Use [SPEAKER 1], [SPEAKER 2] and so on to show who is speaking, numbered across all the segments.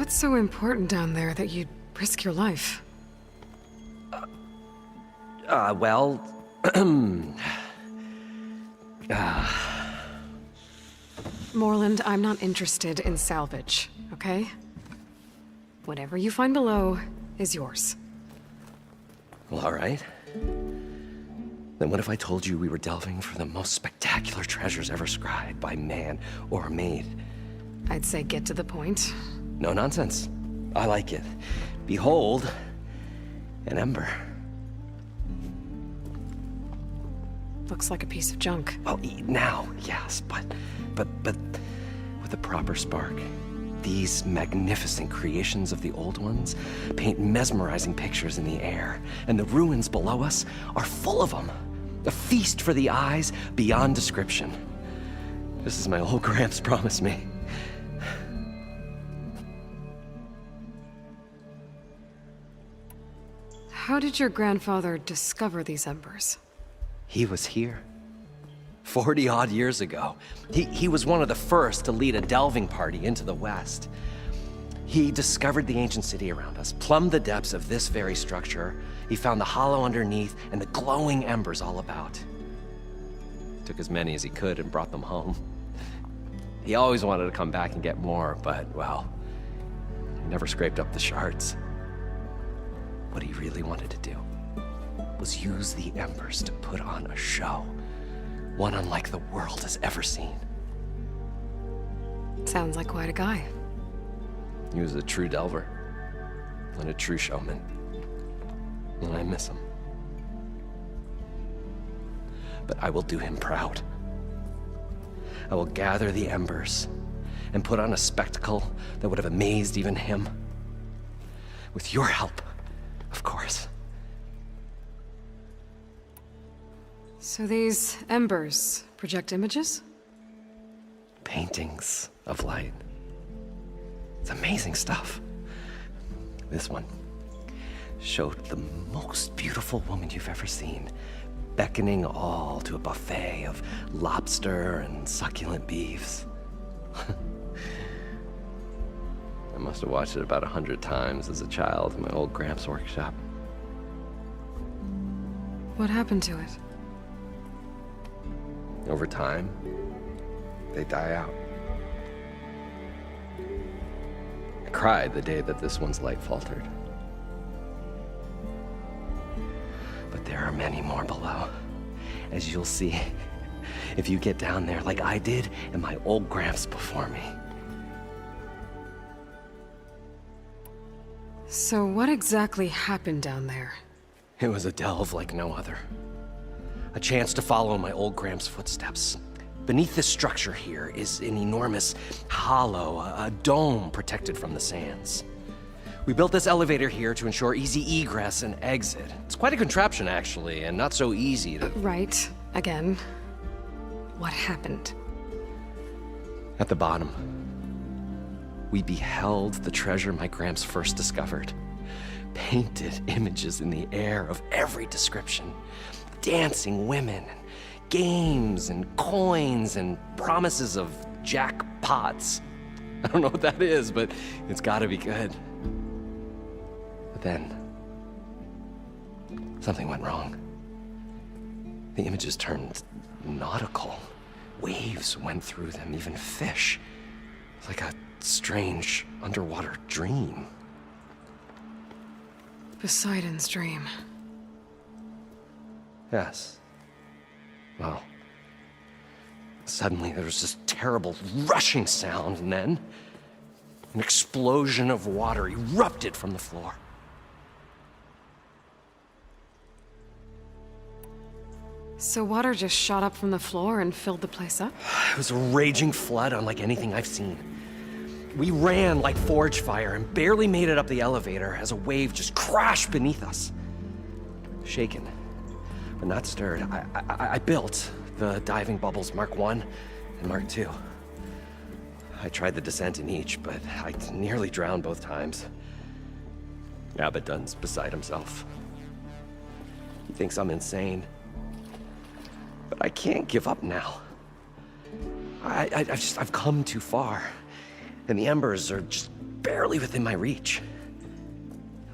[SPEAKER 1] What's so important down there that you'd risk your life?
[SPEAKER 2] Well...
[SPEAKER 1] Moreland, I'm not interested in salvage, okay? Whatever you find below is yours.
[SPEAKER 2] Well, all right. Then what if I told you we were delving for the most spectacular treasures ever scribed by man or maid?
[SPEAKER 1] I'd say get to the point.
[SPEAKER 2] No nonsense. I like it. Behold, an ember.
[SPEAKER 1] Looks like a piece of junk.
[SPEAKER 2] Well, now, yes, but with a proper spark. These magnificent creations of the old ones paint mesmerizing pictures in the air, and the ruins below us are full of them. A feast for the eyes beyond description. Just as my old Gramps promised me.
[SPEAKER 1] How did your grandfather discover these embers?
[SPEAKER 2] He was here. 40-odd years ago. He was one of the first to lead a delving party into the West. He discovered the ancient city around us, plumbed the depths of this very structure. He found the hollow underneath and the glowing embers all about. Took as many as he could and brought them home. He always wanted to come back and get more, but, well, he never scraped up the shards. What he really wanted to do was use the embers to put on a show. One unlike the world has ever seen.
[SPEAKER 1] Sounds like quite a guy.
[SPEAKER 2] He was a true delver, and a true showman. And I miss him. But I will do him proud. I will gather the embers and put on a spectacle that would have amazed even him. With your help, of course.
[SPEAKER 1] So these embers project images?
[SPEAKER 2] Paintings of light. It's amazing stuff. This one showed the most beautiful woman you've ever seen, beckoning all to a buffet of lobster and succulent beefs. I must have watched it about 100 times as a child in my old Gramps' workshop.
[SPEAKER 1] What happened to it?
[SPEAKER 2] Over time, they die out. I cried the day that this one's light faltered. But there are many more below, as you'll see if you get down there like I did and my old Gramps before me.
[SPEAKER 1] So what exactly happened down there?
[SPEAKER 2] It was a delve like no other. A chance to follow my old Gramps' footsteps. Beneath this structure here is an enormous hollow, a dome protected from the sands. We built this elevator here to ensure easy egress and exit. It's quite a contraption, actually, and not so easy to...
[SPEAKER 1] Right. Again. What happened?
[SPEAKER 2] At the bottom, we beheld the treasure my Gramps first discovered. Painted images in the air of every description. Dancing women, and games, and coins, and promises of jackpots. I don't know what that is, but it's gotta be good. But then, something went wrong. The images turned nautical. Waves went through them, even fish. It's like a strange underwater dream.
[SPEAKER 1] Poseidon's dream.
[SPEAKER 2] Yes. Well, suddenly there was this terrible rushing sound, and then an explosion of water erupted from the floor.
[SPEAKER 1] So water just shot up from the floor and filled the place up?
[SPEAKER 2] It was a raging flood unlike anything I've seen. We ran like forge fire and barely made it up the elevator as a wave just crashed beneath us. Shaken, but not stirred, I built the diving bubbles Mark I and Mark II. I tried the descent in each, but I nearly drowned both times. Abaddon's beside himself. He thinks I'm insane. But I can't give up now. I've come too far. And the embers are just barely within my reach.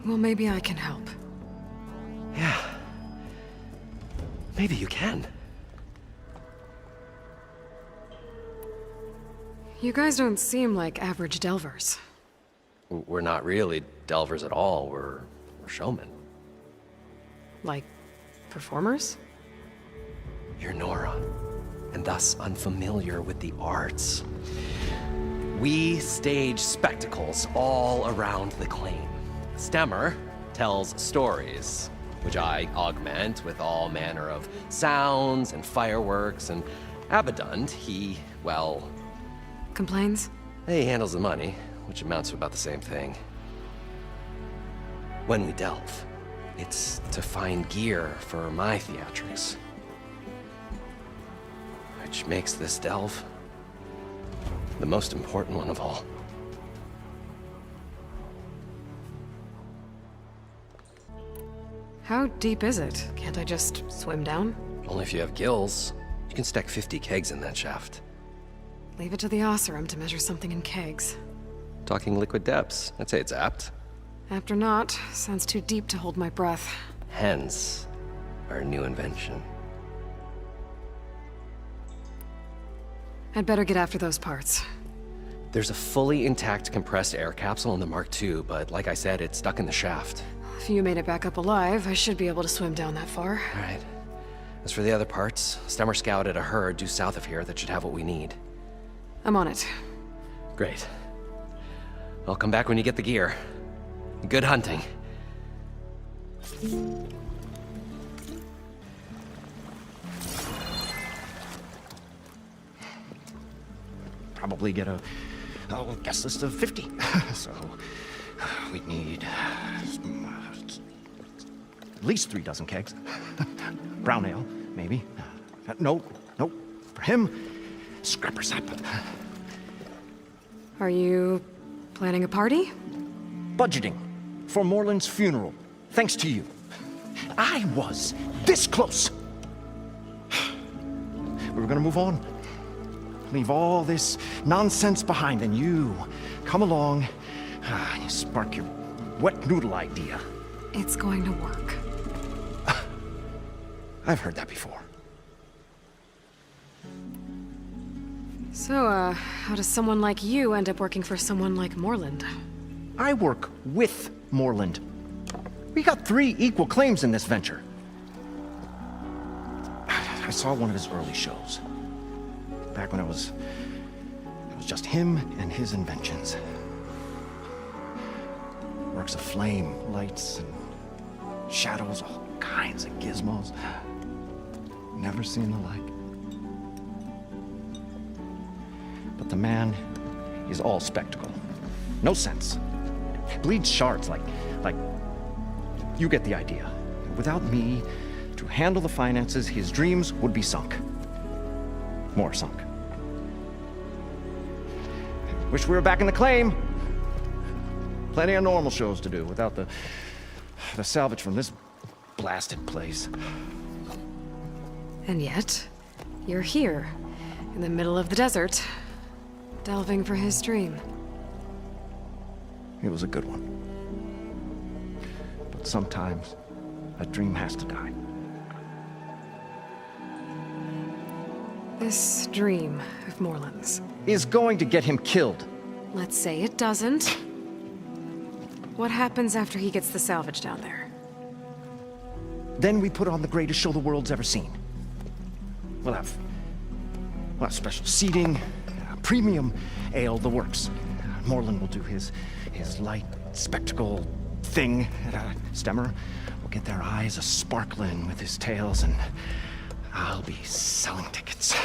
[SPEAKER 1] Well, maybe I can help.
[SPEAKER 2] Yeah. Maybe you can.
[SPEAKER 1] You guys don't seem like average delvers.
[SPEAKER 2] We're not really delvers at all. We're showmen.
[SPEAKER 1] Like, performers?
[SPEAKER 2] You're Nora, and thus unfamiliar with the arts. We stage spectacles all around the claim. 𝗧cie𝗽 tells stories, which I augment with all manner of sounds and fireworks, and Abadund, he, well...
[SPEAKER 1] Complains?
[SPEAKER 2] He handles the money, which amounts to about the same thing. When we delve, it's to find gear for my theatrics. Which makes this delve the most important one of all.
[SPEAKER 1] How deep is it? Can't I just swim down?
[SPEAKER 2] Only if you have gills. You can stack 50 kegs in that shaft.
[SPEAKER 1] Leave it to the 𝗀𝗧cie𝗽 to measure something in kegs.
[SPEAKER 2] Talking liquid depths, I'd say it's apt.
[SPEAKER 1] Apt or not, sounds too deep to hold my breath.
[SPEAKER 2] Hence, our new invention.
[SPEAKER 1] I'd better get after those parts.
[SPEAKER 2] There's a fully intact compressed air capsule in the Mark II, but like I said, it's stuck in the shaft.
[SPEAKER 1] If you made it back up alive, I should be able to swim down that far.
[SPEAKER 2] All right. As for the other parts, 𝗧cie𝗽 scouted a herd due south of here that should have what we need.
[SPEAKER 1] I'm on it.
[SPEAKER 2] Great. I'll come back when you get the gear. Good hunting.
[SPEAKER 3] Probably get a guest list of 50. So we'd need at least 3 dozen kegs. Brown ale, maybe. No. For him, scrapper sap.
[SPEAKER 1] Are you planning a party?
[SPEAKER 3] Budgeting for Morland's funeral, thanks to you. I was this close. We were gonna move on. Leave all this nonsense behind, and you come along, you spark your wet noodle idea.
[SPEAKER 1] It's going to work.
[SPEAKER 3] I've heard that before.
[SPEAKER 1] So, how does someone like you end up working for someone like Morland?
[SPEAKER 3] I work with Morland. We got 3 equal claims in this venture. I saw one of his early shows. Back when it was just him and his inventions. Works of flame, lights, and shadows, all kinds of gizmos. Never seen the like. But the man is all spectacle. No sense. Bleeds shards like you get the idea. Without me to handle the finances, his dreams would be sunk. More sunk. Wish we were back in the claim. Plenty of normal shows to do without the salvage from this blasted place.
[SPEAKER 1] And yet, you're here, in the middle of the desert, delving for his dream.
[SPEAKER 3] It was a good one. But sometimes, a dream has to die.
[SPEAKER 1] This dream of Morland's.
[SPEAKER 3] Is going to get him killed.
[SPEAKER 1] Let's say it doesn't. What happens after he gets the salvage down there?
[SPEAKER 3] Then we put on the greatest show the world's ever seen. We'll have special seating, premium ale, the works. Morland will do his light spectacle thing, and 𝗧cie𝗽 will get their eyes a-sparkling with his tales, and I'll be selling tickets.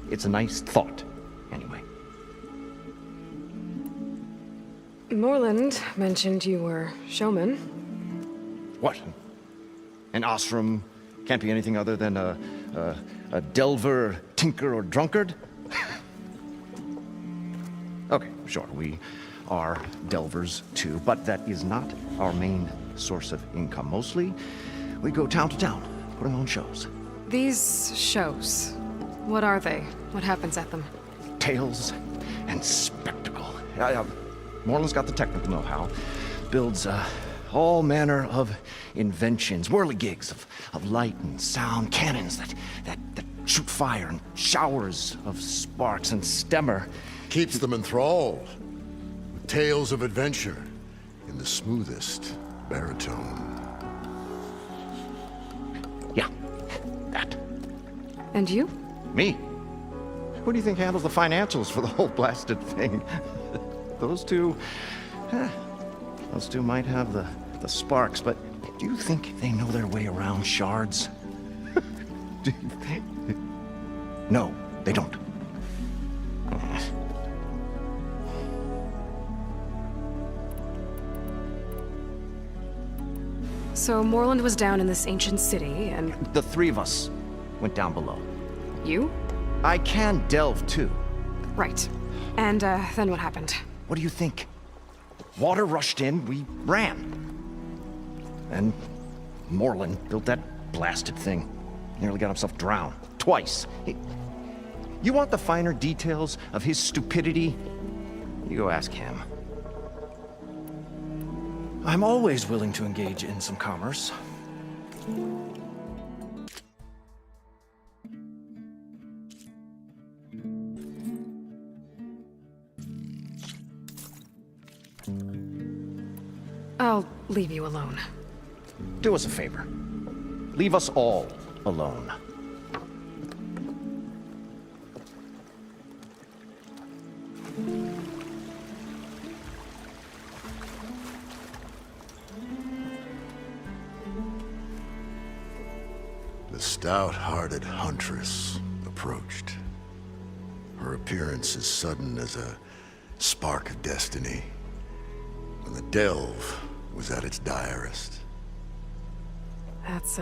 [SPEAKER 3] It's a nice thought, anyway.
[SPEAKER 1] Morland mentioned you were showman.
[SPEAKER 3] What? An ostrom can't be anything other than a delver, tinker, or drunkard? Okay, sure, we are delvers too, but that is not our main source of income. Mostly, we go town to town, putting on shows.
[SPEAKER 1] These shows, What are they? What happens at them?
[SPEAKER 3] Tales and spectacle. Morland's got the technical know-how. Builds all manner of inventions, whirligigs of light and sound, cannons that shoot fire and showers of sparks, and Stemmer
[SPEAKER 4] keeps them enthralled with tales of adventure in the smoothest baritone.
[SPEAKER 3] Yeah, that.
[SPEAKER 1] And you?
[SPEAKER 3] Me? Who do you think handles the financials for the whole blasted thing? Those two might have the sparks, but do you think they know their way around shards? No, they don't.
[SPEAKER 1] So Morland was down in this ancient city, and...
[SPEAKER 3] The three of us went down below.
[SPEAKER 1] You?
[SPEAKER 3] I can delve, too.
[SPEAKER 1] Right. And, then what happened?
[SPEAKER 3] What do you think? Water rushed in, we ran. And Morland built that blasted thing. Nearly got himself drowned. Twice. You want the finer details of his stupidity? You go ask him. I'm always willing to engage in some commerce.
[SPEAKER 1] I'll leave you alone.
[SPEAKER 3] Do us a favor. Leave us all alone.
[SPEAKER 4] The stout-hearted huntress approached. Her appearance as sudden as a spark of destiny, when the delve was at its direst.
[SPEAKER 1] That's,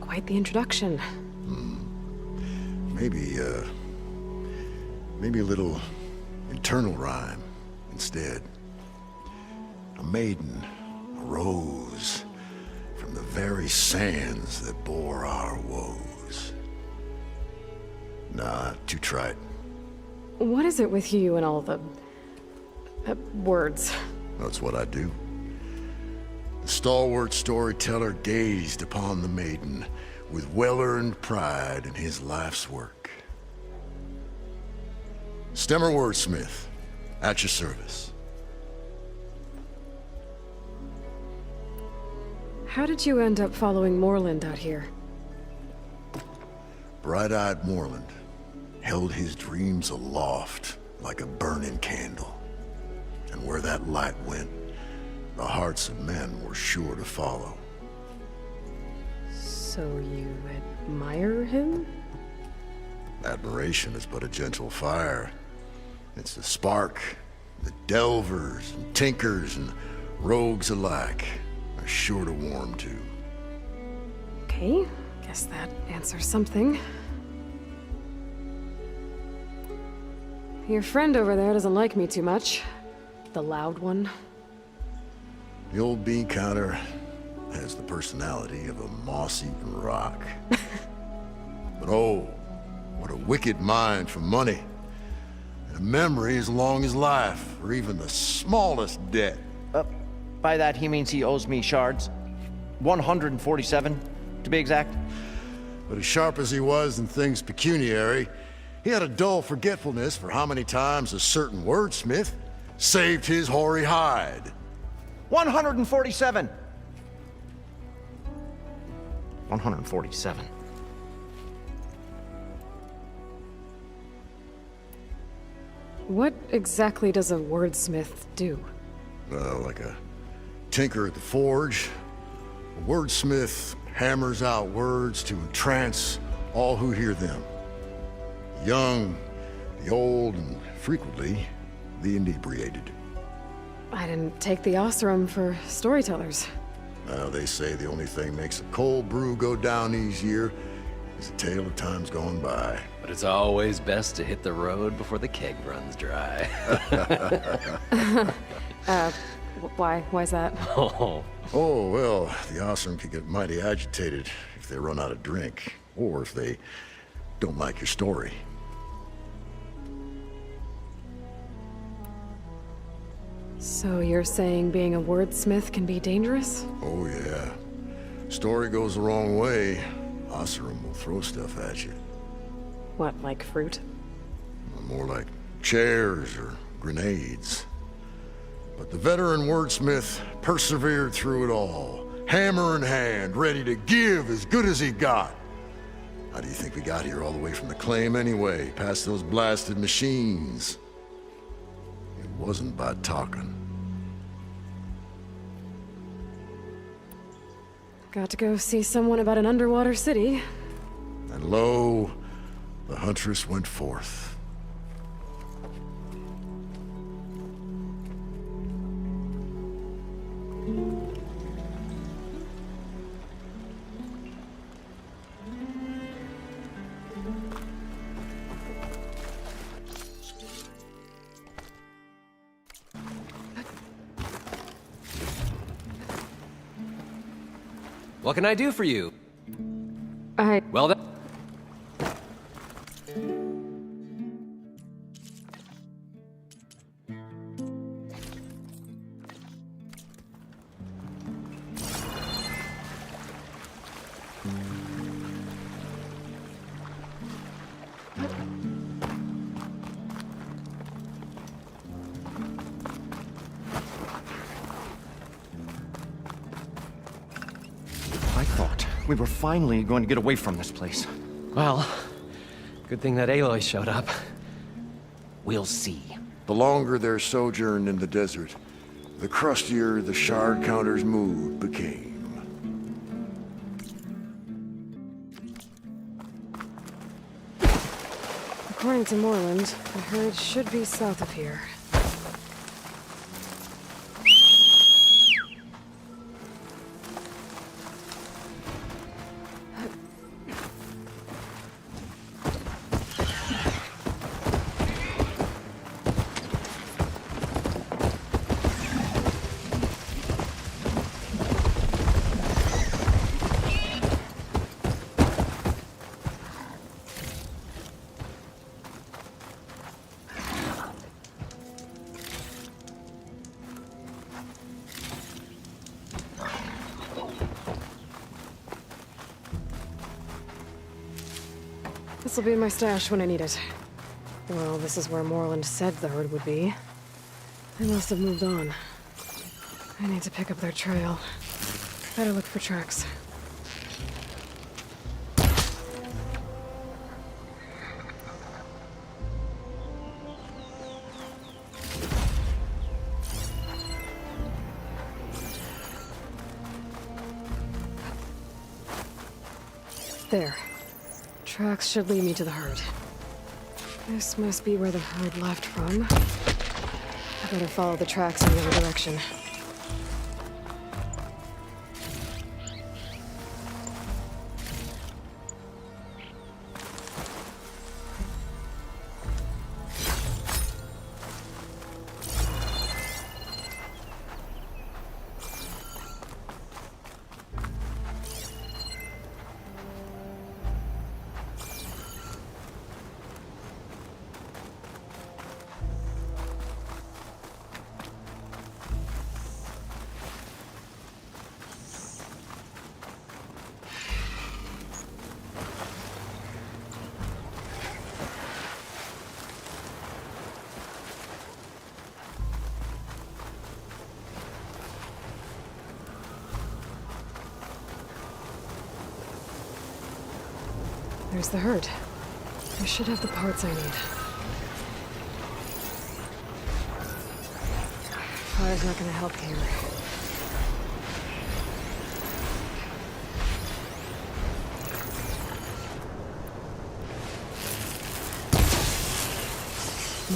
[SPEAKER 1] quite the introduction.
[SPEAKER 4] Maybe a little internal rhyme instead. A maiden arose from the very sands that bore our woes. Nah, too trite.
[SPEAKER 1] What is it with you and all the... words?
[SPEAKER 4] That's what I do. The stalwart storyteller gazed upon the maiden with well-earned pride in his life's work. 𝗀𝗏 at your service.
[SPEAKER 1] How did you end up following Morland out here?
[SPEAKER 4] Bright-eyed Morland held his dreams aloft like a burning candle. And where that light went, the hearts of men were sure to follow.
[SPEAKER 1] So you admire him?
[SPEAKER 4] Admiration is but a gentle fire. It's the spark that delvers and tinkers and rogues alike are sure to warm to.
[SPEAKER 1] Okay, guess that answers something. Your friend over there doesn't like me too much. The loud one.
[SPEAKER 4] The old bean counter has the personality of a moss-eaten rock. But oh, what a wicked mind for money. And a memory as long as life, or even the smallest debt.
[SPEAKER 3] By that he means he owes me shards. 147, to be exact.
[SPEAKER 4] But as sharp as he was in things pecuniary, he had a dull forgetfulness for how many times a certain wordsmith saved his hoary hide.
[SPEAKER 3] 147. 147.
[SPEAKER 1] What exactly does a wordsmith do?
[SPEAKER 4] Like a tinker at the forge, a wordsmith hammers out words to entrance all who hear them. The young, the old, and frequently the inebriated.
[SPEAKER 1] I didn't take the 𝗀𝗏 for storytellers.
[SPEAKER 4] They say the only thing makes a cold brew go down easier is a tale of times gone by.
[SPEAKER 2] But it's always best to hit the road before the keg runs dry.
[SPEAKER 1] Why's that?
[SPEAKER 2] Oh.
[SPEAKER 4] Oh, well, the 𝗀𝗏 can get mighty agitated if they run out of drink, or if they don't like your story.
[SPEAKER 1] So you're saying being a wordsmith can be dangerous?
[SPEAKER 4] Oh yeah. Story goes the wrong way, Oseram will throw stuff at you.
[SPEAKER 1] What, like fruit?
[SPEAKER 4] More like chairs or grenades. But the veteran wordsmith persevered through it all, hammer in hand, ready to give as good as he got. How do you think we got here all the way from the claim anyway, past those blasted machines? It wasn't by talking.
[SPEAKER 1] Got to go see someone about an underwater city.
[SPEAKER 4] And lo, the huntress went forth.
[SPEAKER 2] What can I do for you?
[SPEAKER 1] I...
[SPEAKER 2] Well then.
[SPEAKER 3] I thought we were finally going to get away from this place.
[SPEAKER 2] Well, good thing that Aloy showed up. We'll see.
[SPEAKER 4] The longer their sojourn in the desert, the crustier the shard counter's mood became.
[SPEAKER 1] According to Moreland, the herd should be south of here. This'll be my stash when I need it. Well, this is where Moreland said the herd would be. They must have moved on. I need to pick up their trail. Better look for tracks. There. Tracks should lead me to the herd. This must be where the herd left from. I better follow the tracks in the other direction. There's the herd. I should have the parts I need. Fire's not gonna help here.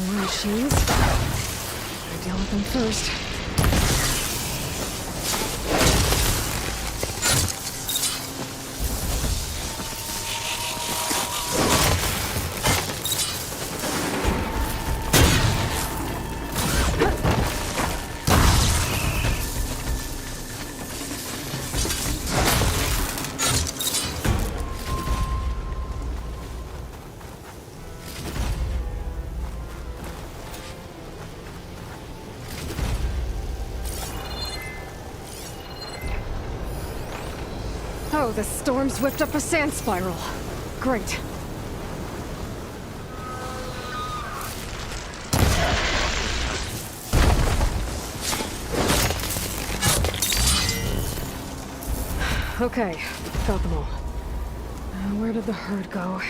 [SPEAKER 1] More machines? I deal with them first. Oh, the storm's whipped up a sand spiral. Great. Okay, got them all. Where did the herd go?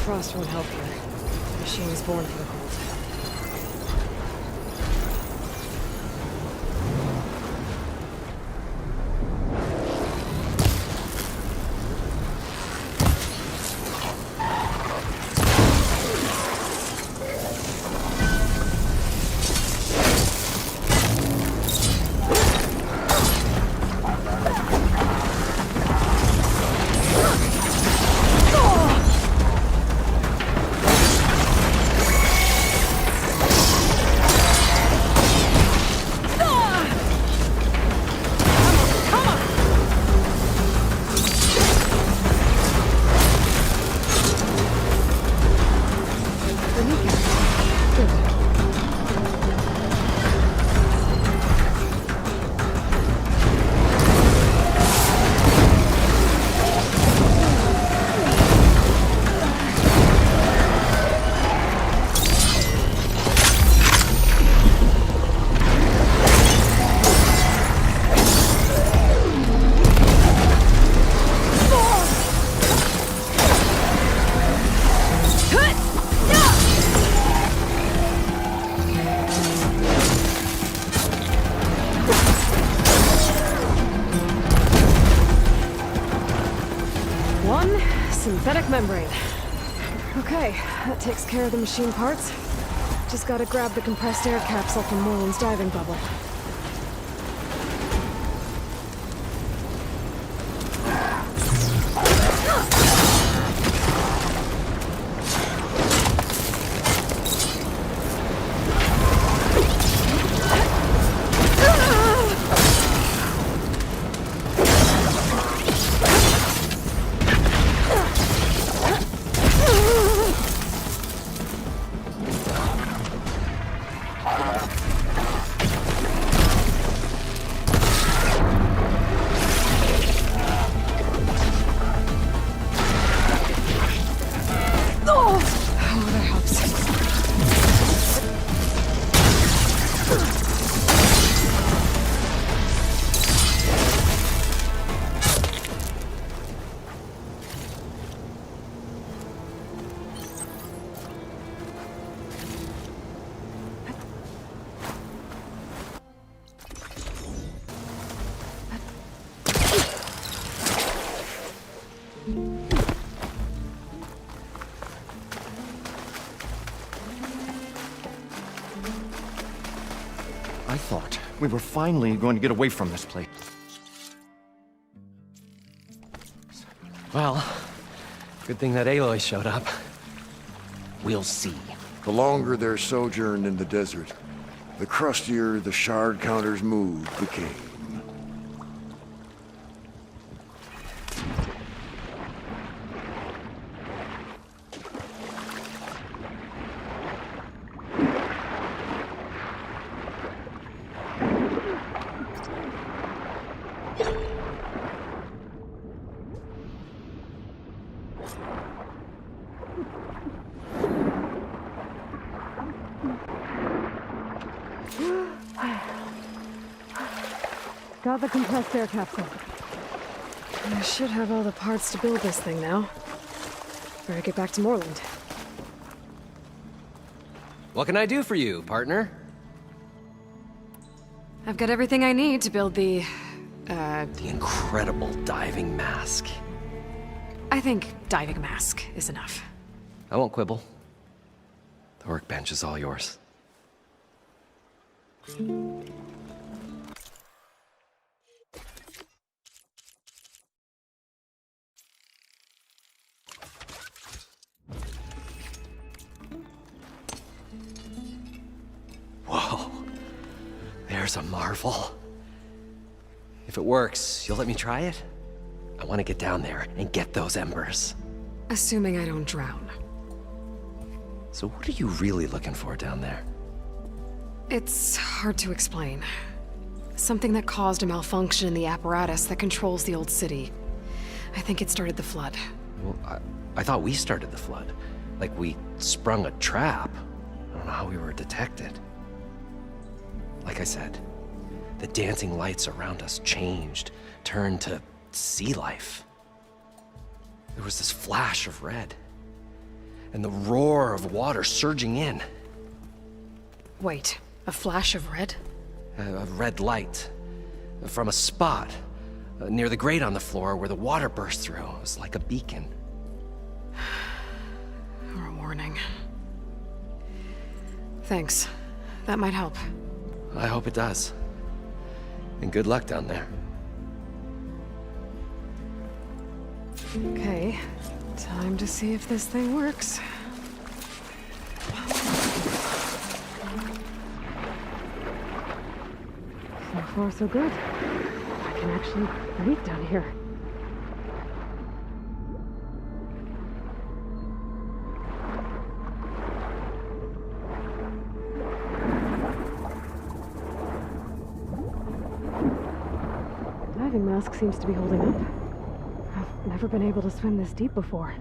[SPEAKER 1] Frost won't help here. The machine is born for the cold. Synthetic membrane. Okay, that takes care of the machine parts. Just gotta grab the compressed air capsule from Moreland's diving bubble.
[SPEAKER 3] I thought we were finally going to get away from this place.
[SPEAKER 2] Well, good thing that Aloy showed up. We'll see.
[SPEAKER 4] The longer their sojourn in the desert, the crustier the shard counter's mood became.
[SPEAKER 1] Got the compressed air capsule. I should have all the parts to build this thing now. Better get back to Moreland.
[SPEAKER 2] What can I do for you, partner?
[SPEAKER 1] I've got everything I need to build the
[SPEAKER 2] incredible diving mask.
[SPEAKER 1] I think diving mask is enough.
[SPEAKER 2] I won't quibble. The workbench is all yours. Whoa. There's a marvel. If it works, you'll let me try it? I want to get down there and get those embers.
[SPEAKER 1] Assuming I don't drown.
[SPEAKER 2] So what are you really looking for down there?
[SPEAKER 1] It's hard to explain. Something that caused a malfunction in the apparatus that controls the old city. I think it started the flood.
[SPEAKER 2] Well, I thought we started the flood. Like we sprung a trap. I don't know how we were detected. Like I said, the dancing lights around us changed, turned to sea life. There was this flash of red, and the roar of water surging in.
[SPEAKER 1] Wait, a flash of red?
[SPEAKER 2] A red light from a spot near the grate on the floor where the water burst through. It was like a beacon.
[SPEAKER 1] Or a warning. Thanks. That might help.
[SPEAKER 2] I hope it does. And good luck down there.
[SPEAKER 1] Okay, time to see if this thing works. So far, so good. I can actually breathe down here. Diving mask seems to be holding up. I've never been able to swim this deep before.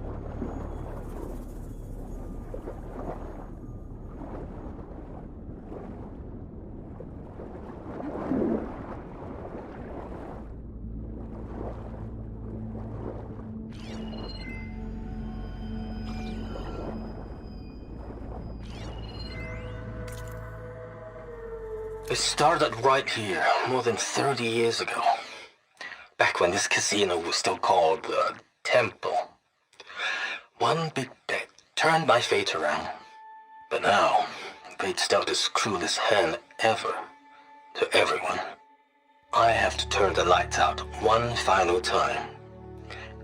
[SPEAKER 5] It started right here, more than 30 years ago. Back when this casino was still called the Temple. One big bet turned my fate around. But now, fate's dealt its cruelest hand ever to everyone. I have to turn the lights out one final time,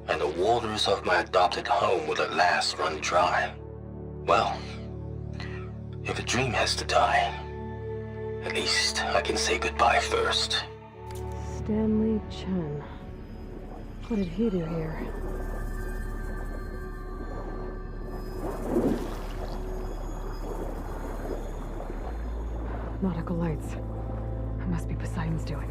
[SPEAKER 5] and the waters of my adopted home will at last run dry. Well, if a dream has to die, at least I can say goodbye first.
[SPEAKER 1] Stanley Chen. What did he do here? Nautical lights. It must be Poseidon's doing.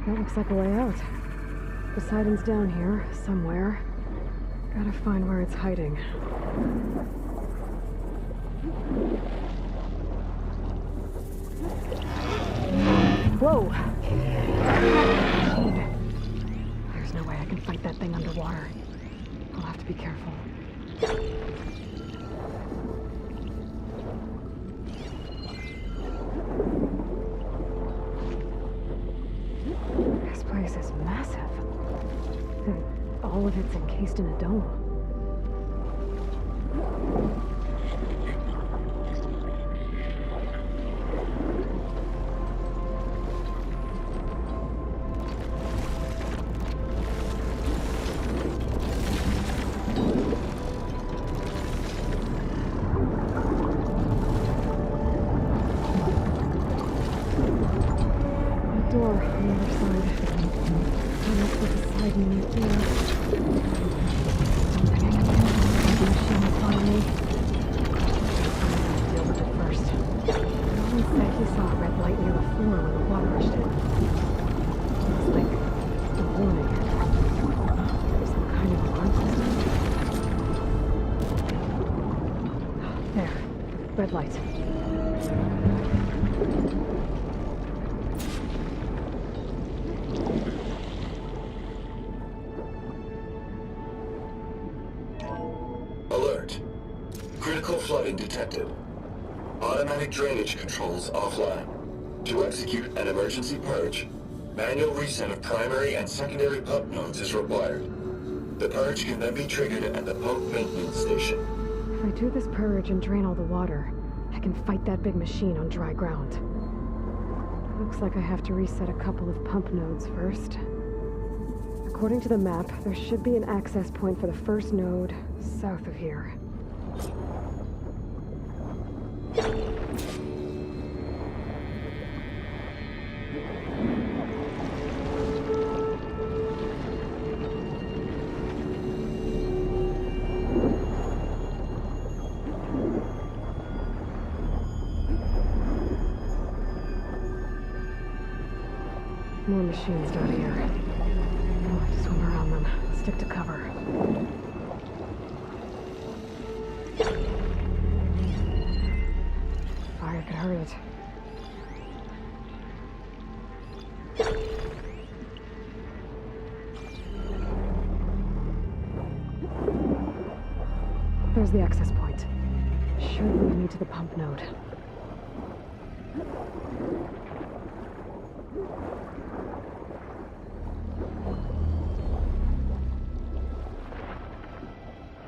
[SPEAKER 1] That looks like a way out. Poseidon's down here, somewhere. Gotta find where it's hiding. Whoa! There's no way I can fight that thing underwater. I'll have to be careful. This place is massive. And all of it's encased in a dome. Door on the other side. I look for the side in the air. Machine follow me. I'll deal with it first. Alan said he saw a red light near the floor when the water rushed in. Looks like A warning. Some kind of alarm system. There. Red light.
[SPEAKER 6] Alert. Critical flooding detected. Automatic drainage controls offline. To execute an emergency purge, manual reset of primary and secondary pump nodes is required. The purge can then be triggered at the pump maintenance station.
[SPEAKER 1] If I do this purge and drain all the water, I can fight that big machine on dry ground. Looks like I have to reset a couple of pump nodes first. According to the map, there should be an access point for the first node south of here. More machines down here. I'll have to swim around them. Stick to cover. Fire could hurt it. There's the access point. Should lead me to the pump node.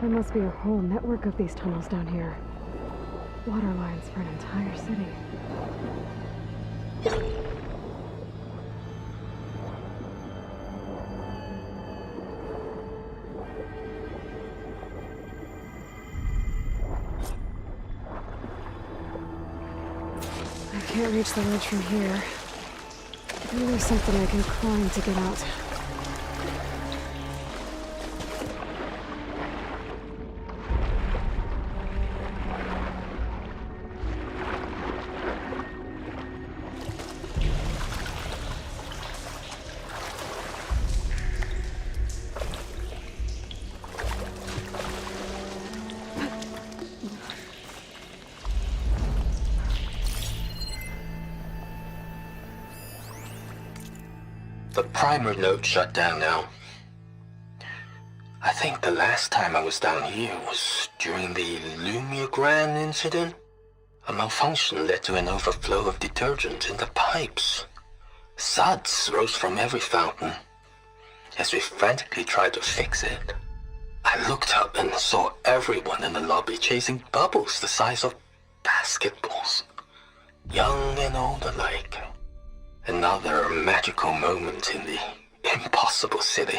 [SPEAKER 1] There must be a whole network of these tunnels down here. Water lines for an entire city. I can't reach the ledge from here. Maybe there's something I can climb to get out.
[SPEAKER 5] The primer node shut down now. I think the last time I was down here was during the 𝗀𝗵𝗃 incident. A malfunction led to an overflow of detergent in the pipes. Suds rose from every fountain. As we frantically tried to fix it, I looked up and saw everyone in the lobby chasing bubbles the size of basketballs. Young and old alike. Another magical moment in the impossible city.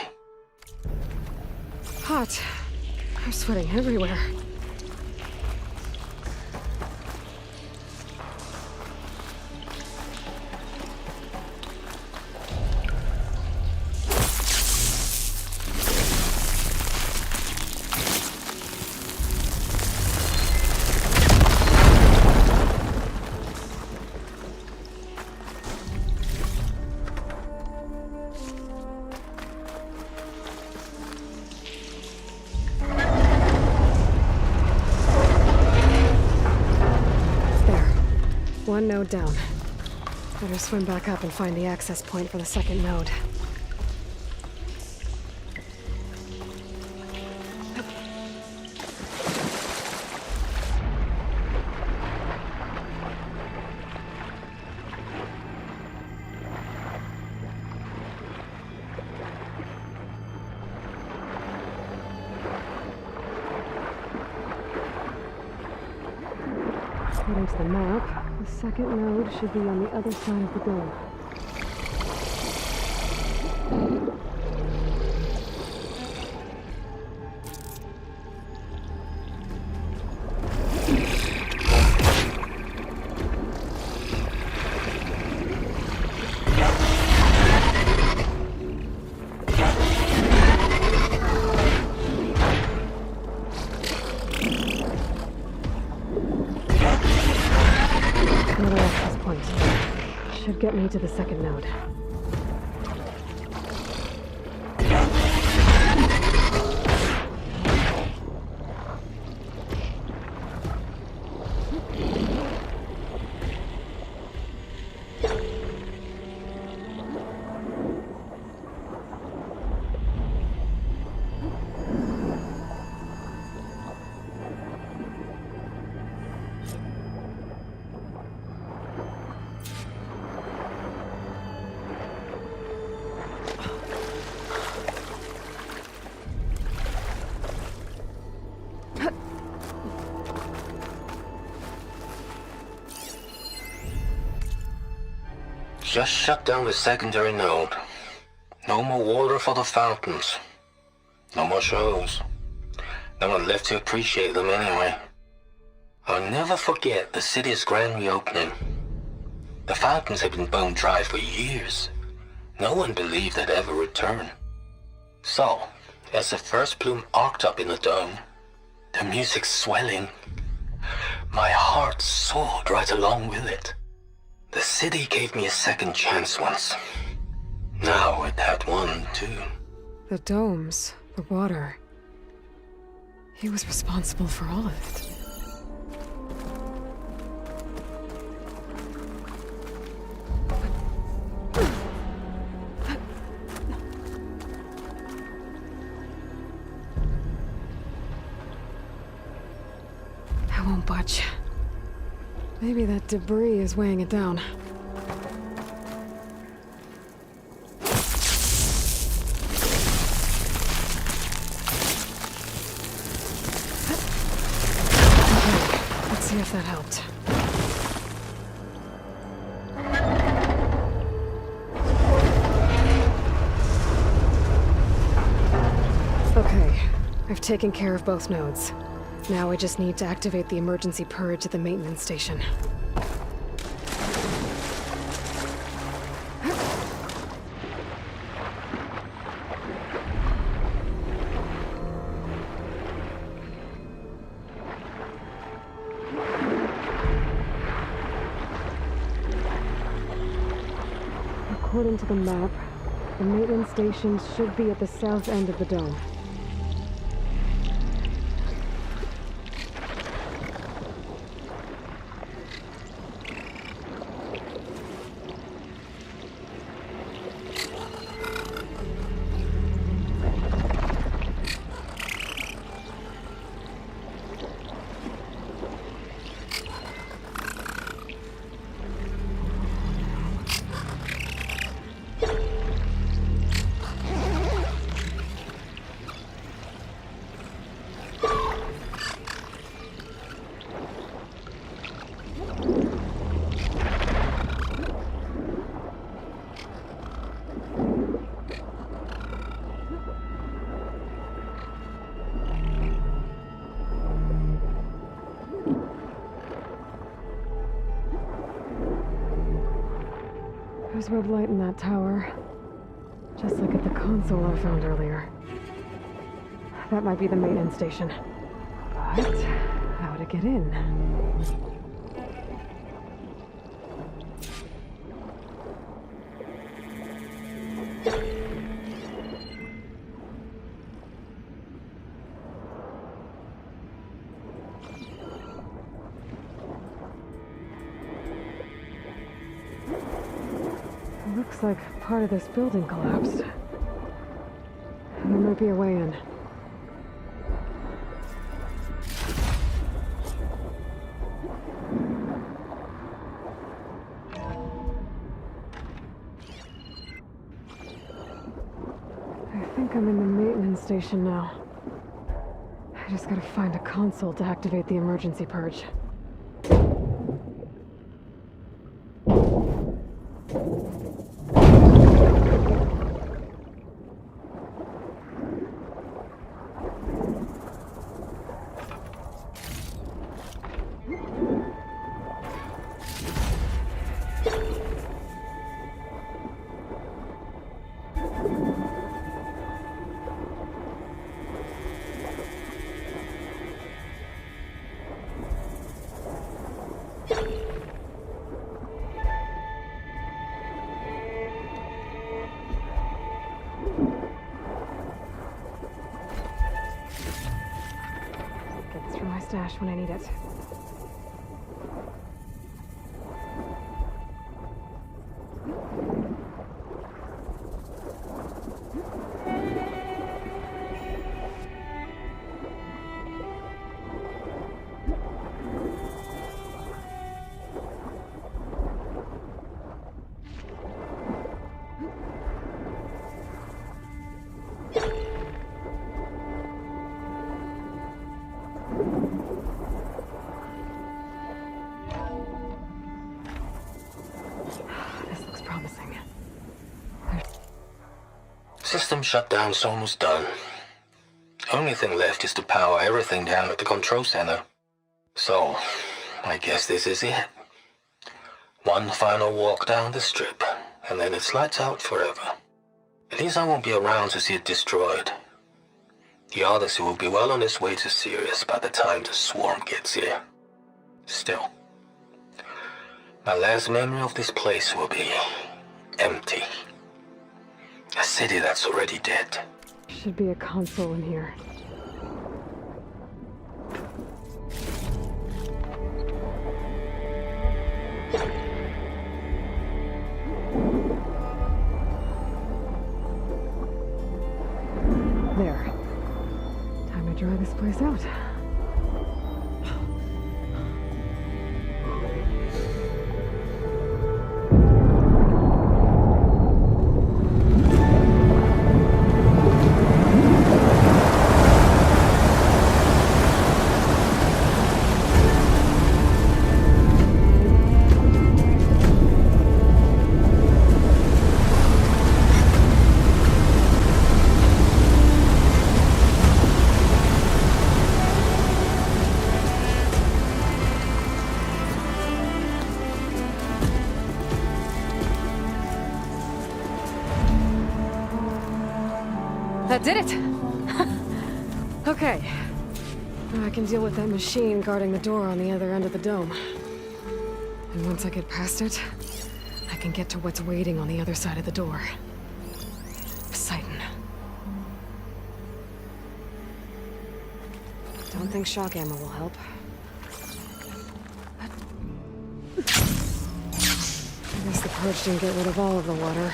[SPEAKER 1] Hot. I'm sweating everywhere. One node down. Better swim back up and find the access point for the second node. According to the map, the second node should be on the other side of the goal. Another access point. Should get me to the second node.
[SPEAKER 5] just shut down the secondary node. No more water for the fountains. No more shows. No one left to appreciate them anyway. I'll never forget the city's grand reopening. The fountains had been bone dry for years. No one believed they'd ever return. So, as the first plume arced up in the dome, the music swelling, my heart soared right along with it. The city gave me a second chance once. Now it had one, too.
[SPEAKER 1] The domes, the water. He was responsible for all of it. I won't budge. Maybe that debris is weighing it down. See if that helped. Okay, I've taken care of both nodes. Now I just need to activate the emergency purge at the maintenance station. According to the map, the maintenance station should be at the south end of the dome. There's red light in that tower. Just like at the console I found earlier. That might be the maintenance station. But how to get in? Looks like part of this building collapsed. There might be a way in. I think I'm in the maintenance station now. I just gotta find a console to activate the emergency purge. Gets from my stash when I need it.
[SPEAKER 5] system shutdown's almost done. Only thing left is to power everything down at the control center. So, I guess this is it. One final walk down the strip, and then it's lights out forever. At least I won't be around to see it destroyed. The 𝗀𝗏𝗃 will be well on its way to Sirius by the time the swarm gets here. Still, my last memory of this place will be empty. A city that's already dead.
[SPEAKER 1] Should be a console in here. There. Time to dry this place out. That did it! Okay. Now I can deal with that machine guarding the door on the other end of the dome. And once I get past it, I can get to what's waiting on the other side of the door. Poseidon. Don't think shock ammo will help. I guess the purge didn't get rid of all of the water.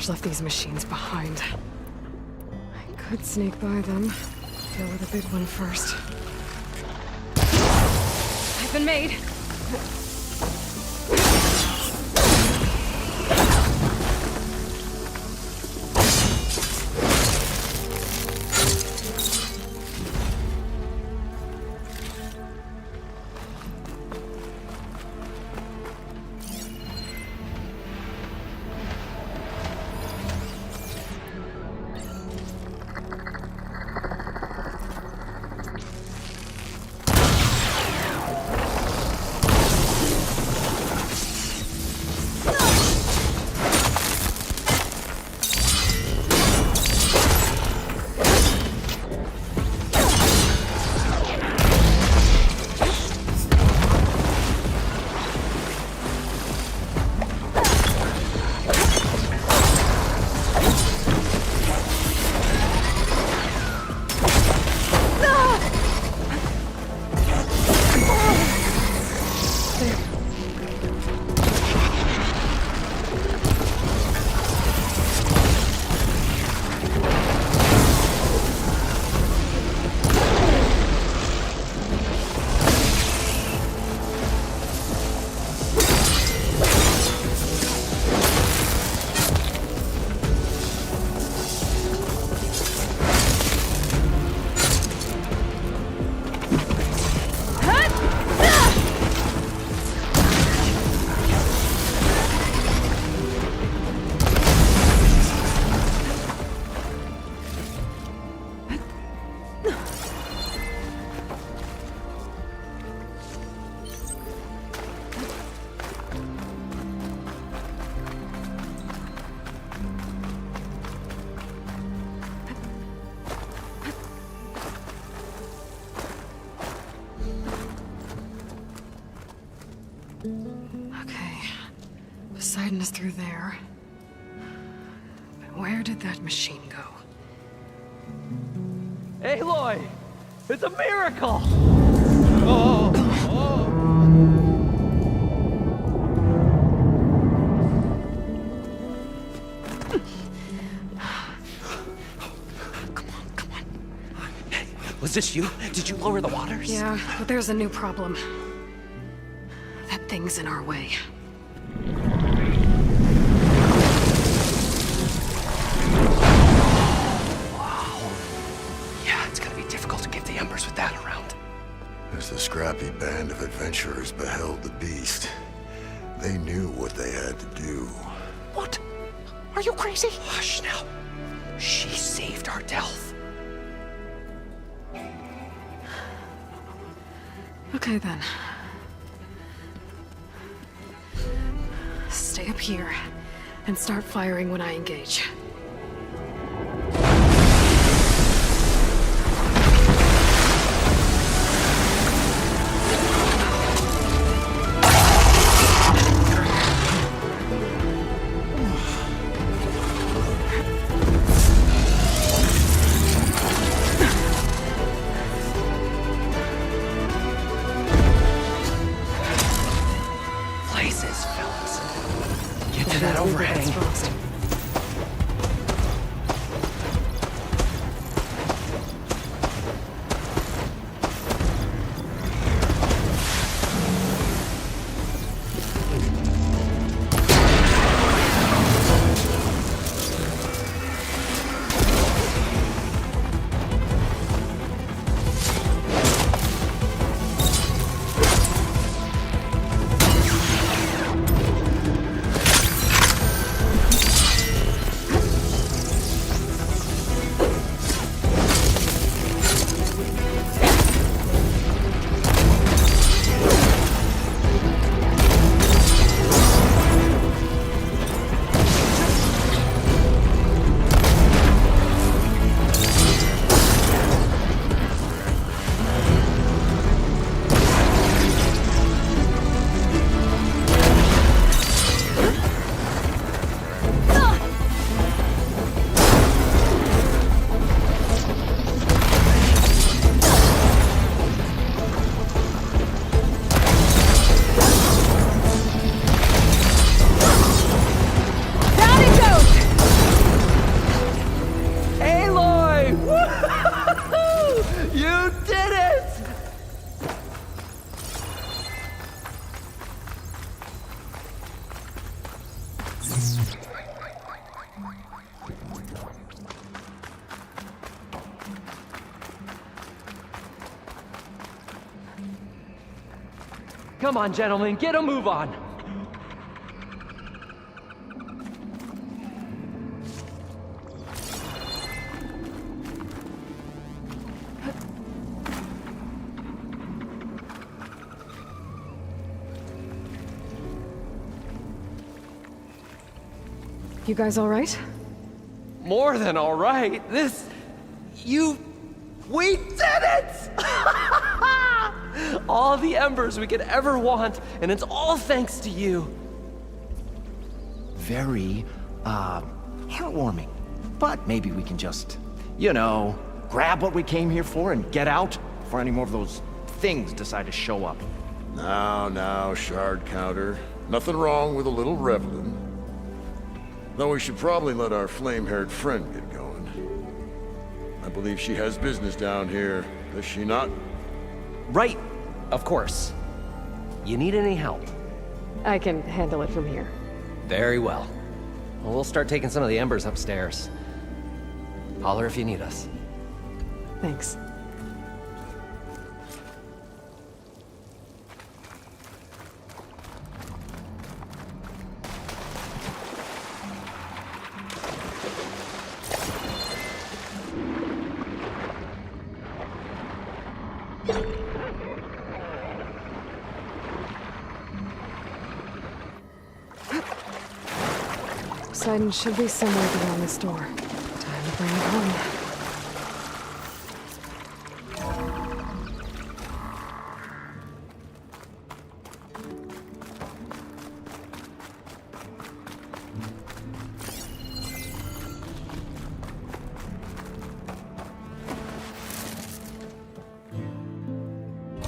[SPEAKER 1] Left these machines behind. I could sneak by them. Deal with the big one first. I've been made. Okay. Poseidon is through there. But where did that machine go?
[SPEAKER 2] Aloy! It's a miracle!
[SPEAKER 1] Come on.
[SPEAKER 2] Hey, was this you? Did you lower the waters?
[SPEAKER 1] Yeah, but there's a new problem. That thing's in our way.
[SPEAKER 2] Yeah, it's gonna be difficult to get the embers with that around.
[SPEAKER 4] As the scrappy band of adventurers beheld the beast, they knew what they had to do.
[SPEAKER 3] What? Are you crazy?
[SPEAKER 2] Hush now. She saved our 𝗏𝗆𝗆.
[SPEAKER 1] Okay then. Stay up here and start firing when I engage.
[SPEAKER 2] Places, fellas. Get to that overhang. Come on, gentlemen, get a move on.
[SPEAKER 1] You guys all right?
[SPEAKER 2] More than all right. We did it! All the embers we could ever want, and it's all thanks to you.
[SPEAKER 3] Very, heartwarming. But maybe we can just, grab what we came here for and get out before any more of those things decide to show up.
[SPEAKER 4] Now, shard counter. Nothing wrong with a little reveling. Though we should probably let our flame-haired friend get going. I believe she has business down here, does she not?
[SPEAKER 2] Right, of course. You need any help?
[SPEAKER 1] I can handle it from here.
[SPEAKER 2] Very well. Well, we'll start taking some of the embers upstairs. Holler if you need us.
[SPEAKER 1] Thanks. Poseidon should be somewhere beyond this door. Time to bring it home.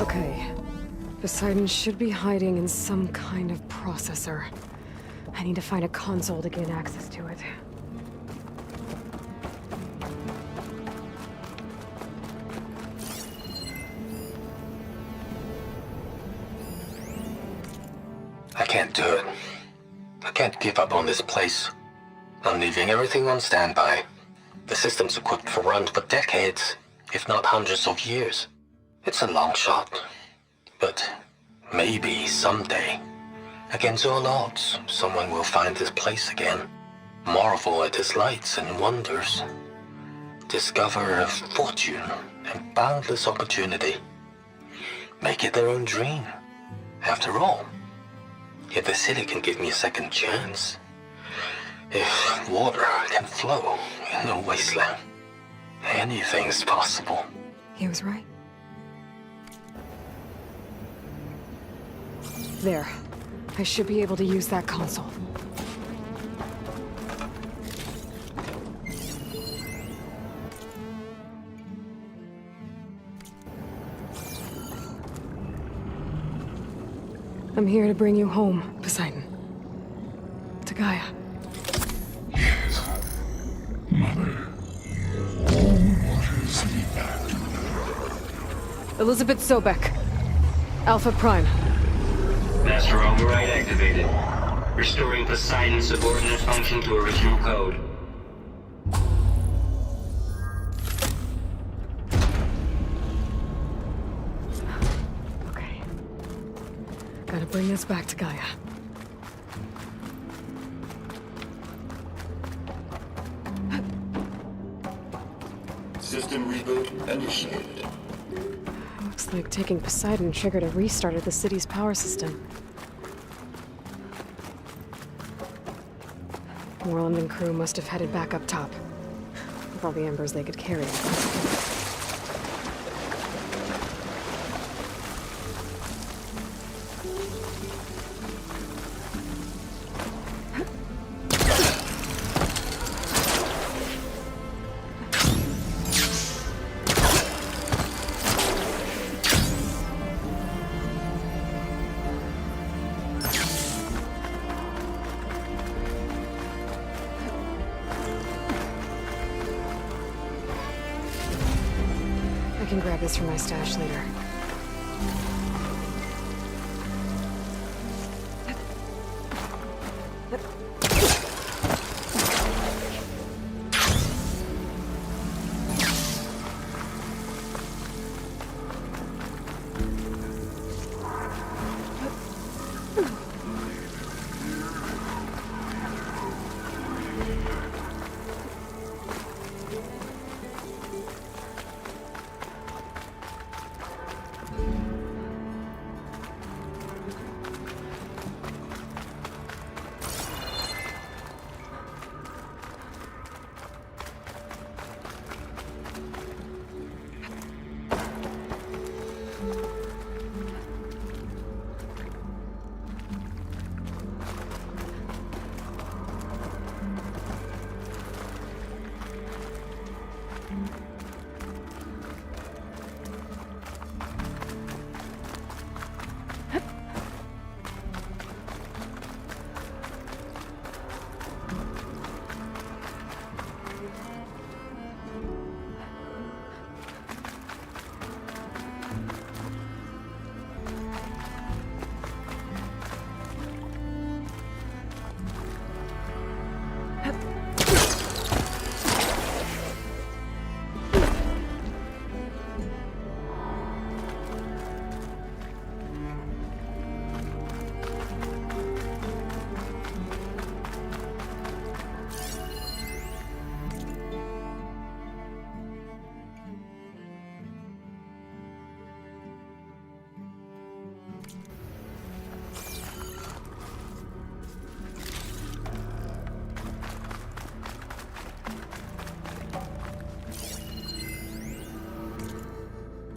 [SPEAKER 1] Okay. Poseidon should be hiding in some kind of processor. I need to find a console to gain access to it.
[SPEAKER 5] I can't do it. I can't give up on this place. I'm leaving everything on standby. The system's equipped for runs for decades, if not hundreds of years. It's a long shot. But maybe someday, against all odds, someone will find this place again. Marvel at its lights and wonders. Discover a fortune and boundless opportunity. Make it their own dream. After all, if the city can give me a second chance, if water can flow in a wasteland, anything's possible.
[SPEAKER 1] He was right. There. I should be able to use that console. I'm here to bring you home, Poseidon. To Gaia.
[SPEAKER 7] Yes. Mother. All waters lead back to her.
[SPEAKER 1] 𝗧𝗪 Alpha Prime.
[SPEAKER 8] Master override activated. Restoring Poseidon's subordinate function to original code.
[SPEAKER 1] Okay. Gotta bring this back to Gaia.
[SPEAKER 6] System reboot initiated.
[SPEAKER 1] Looks like taking Poseidon triggered a restart of the city's power system. Moreland and crew must have headed back up top, with all the embers they could carry. I can grab this from my stash later.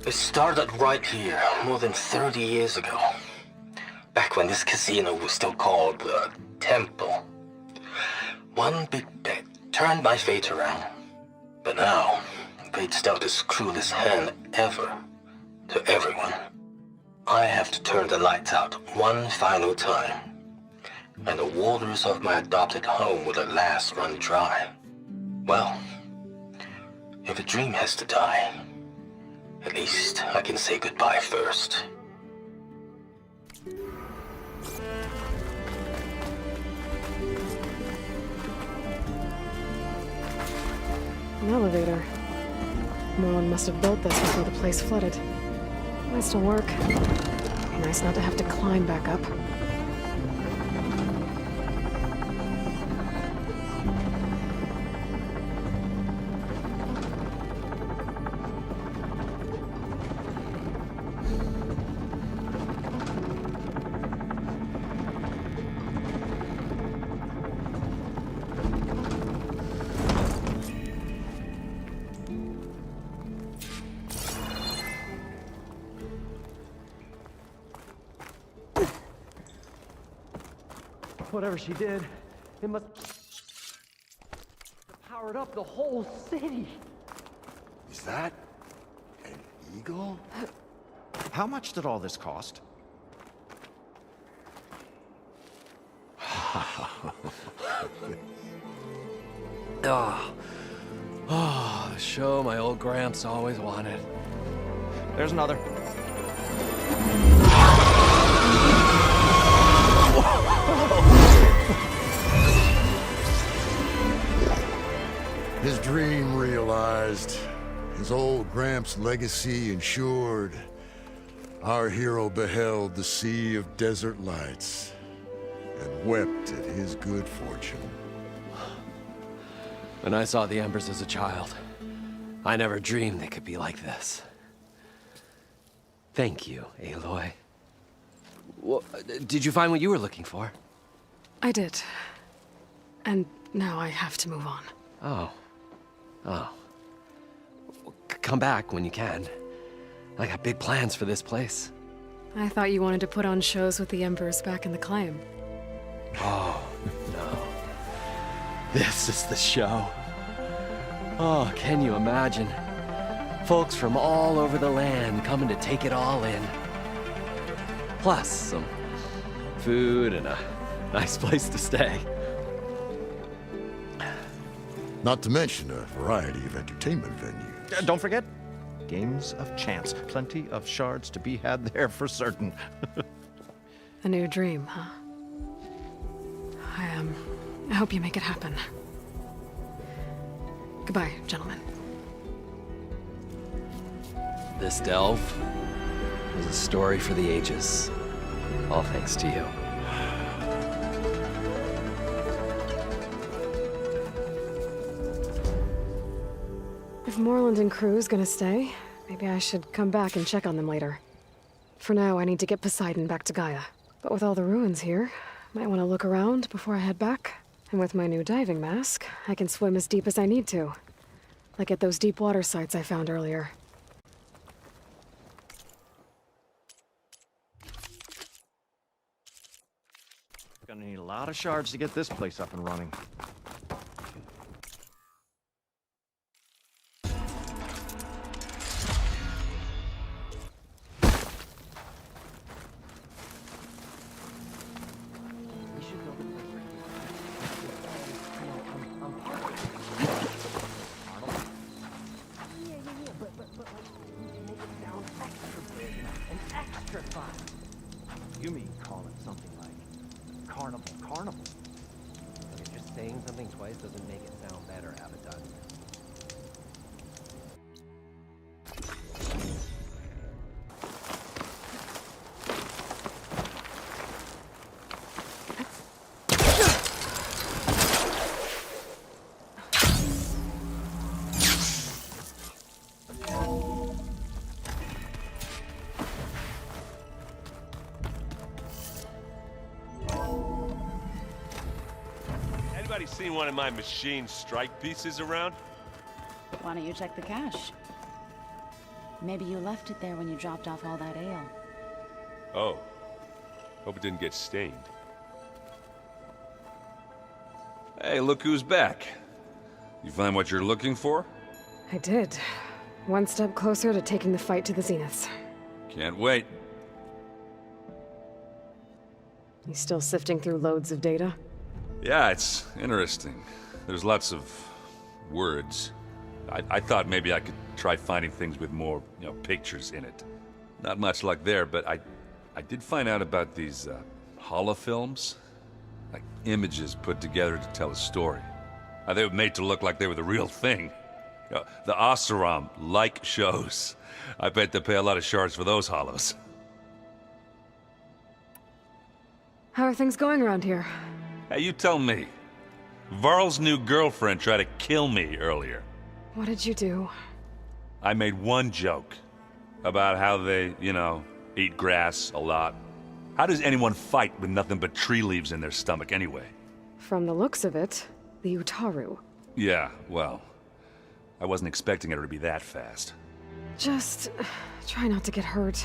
[SPEAKER 5] It started right here, more than 30 years ago. Back when this casino was still called the Temple. One big bet turned my fate around. But now, fate's dealt its cruelest hand ever to everyone. I have to turn the lights out one final time, and the waters of my adopted home will at last run dry. Well, if a dream has to die, at least I can say goodbye first.
[SPEAKER 1] An elevator. Morlund must have built this before the place flooded. Might still work. Be nice not to have to climb back up.
[SPEAKER 3] Whatever she did, it must have powered up the whole city.
[SPEAKER 4] Is that an eagle?
[SPEAKER 3] How much did all this cost?
[SPEAKER 2] The show my old Gramps always wanted.
[SPEAKER 3] There's another.
[SPEAKER 4] His dream realized. His old Gramps' legacy ensured. Our hero beheld the sea of desert lights and wept at his good fortune.
[SPEAKER 2] When I saw the embers as a child, I never dreamed they could be like this. Thank you, Aloy. Well, did you find what you were looking for?
[SPEAKER 1] I did. And now I have to move on.
[SPEAKER 2] Oh. Come back when you can. I got big plans for this place.
[SPEAKER 1] I thought you wanted to put on shows with the Embers back in the claim.
[SPEAKER 2] Oh, no. This is the show. Oh, can you imagine? Folks from all over the land coming to take it all in. Plus some food and a nice place to stay.
[SPEAKER 4] Not to mention a variety of entertainment venues.
[SPEAKER 3] Don't forget, games of chance. Plenty of shards to be had there for certain.
[SPEAKER 1] A new dream, huh? I hope you make it happen. Goodbye, gentlemen.
[SPEAKER 2] This delve is a story for the ages. All thanks to you.
[SPEAKER 1] If Morlund and crew's gonna stay, maybe I should come back and check on them later. For now, I need to get Poseidon back to Gaia. But with all the ruins here, might want to look around before I head back. And with my new diving mask, I can swim as deep as I need to. Like at those deep water sites I found earlier.
[SPEAKER 3] Gonna need a lot of shards to get this place up and running. You mean call it something like carnival?
[SPEAKER 2] Okay, just saying something twice doesn't make it sound better, Abaddon.
[SPEAKER 9] Anybody seen one of my machine strike pieces around?
[SPEAKER 10] Why don't you check the cache? Maybe you left it there when you dropped off all that ale.
[SPEAKER 9] Oh. Hope it didn't get stained.
[SPEAKER 11] Hey, look who's back. You find what you're looking for?
[SPEAKER 1] I did. One step closer to taking the fight to the zeniths.
[SPEAKER 11] Can't wait.
[SPEAKER 1] You still sifting through loads of data?
[SPEAKER 11] Yeah, it's interesting. There's lots of words. I thought maybe I could try finding things with more, pictures in it. Not much luck there, but I did find out about these holofilms. Like images put together to tell a story. They were made to look like they were the real thing. The 𝗧cie𝗽 shows. I bet they pay a lot of shards for those hollows.
[SPEAKER 1] How are things going around here?
[SPEAKER 11] Hey, you tell me. Varl's new girlfriend tried to kill me earlier.
[SPEAKER 1] What did you do?
[SPEAKER 11] I made one joke about how they, eat grass a lot. How does anyone fight with nothing but tree leaves in their stomach anyway?
[SPEAKER 1] From the looks of it, the 𝗏𝗏.
[SPEAKER 11] Yeah, well, I wasn't expecting her to be that fast.
[SPEAKER 1] Just try not to get hurt.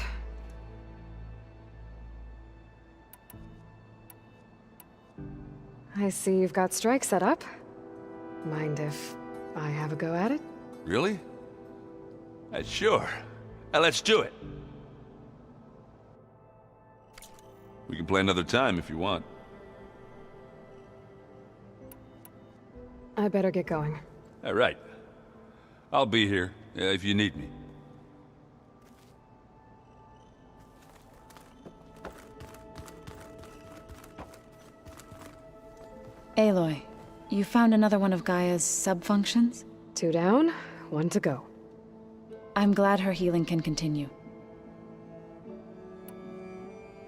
[SPEAKER 1] I see you've got strike set up. Mind if I have a go at it?
[SPEAKER 11] Really? Sure. Let's do it. We can play another time if you want.
[SPEAKER 1] I better get going.
[SPEAKER 11] All right. I'll be here if you need me.
[SPEAKER 10] Aloy, you found another one of Gaia's sub-functions?
[SPEAKER 1] 2 down, 1 to go.
[SPEAKER 10] I'm glad her healing can continue.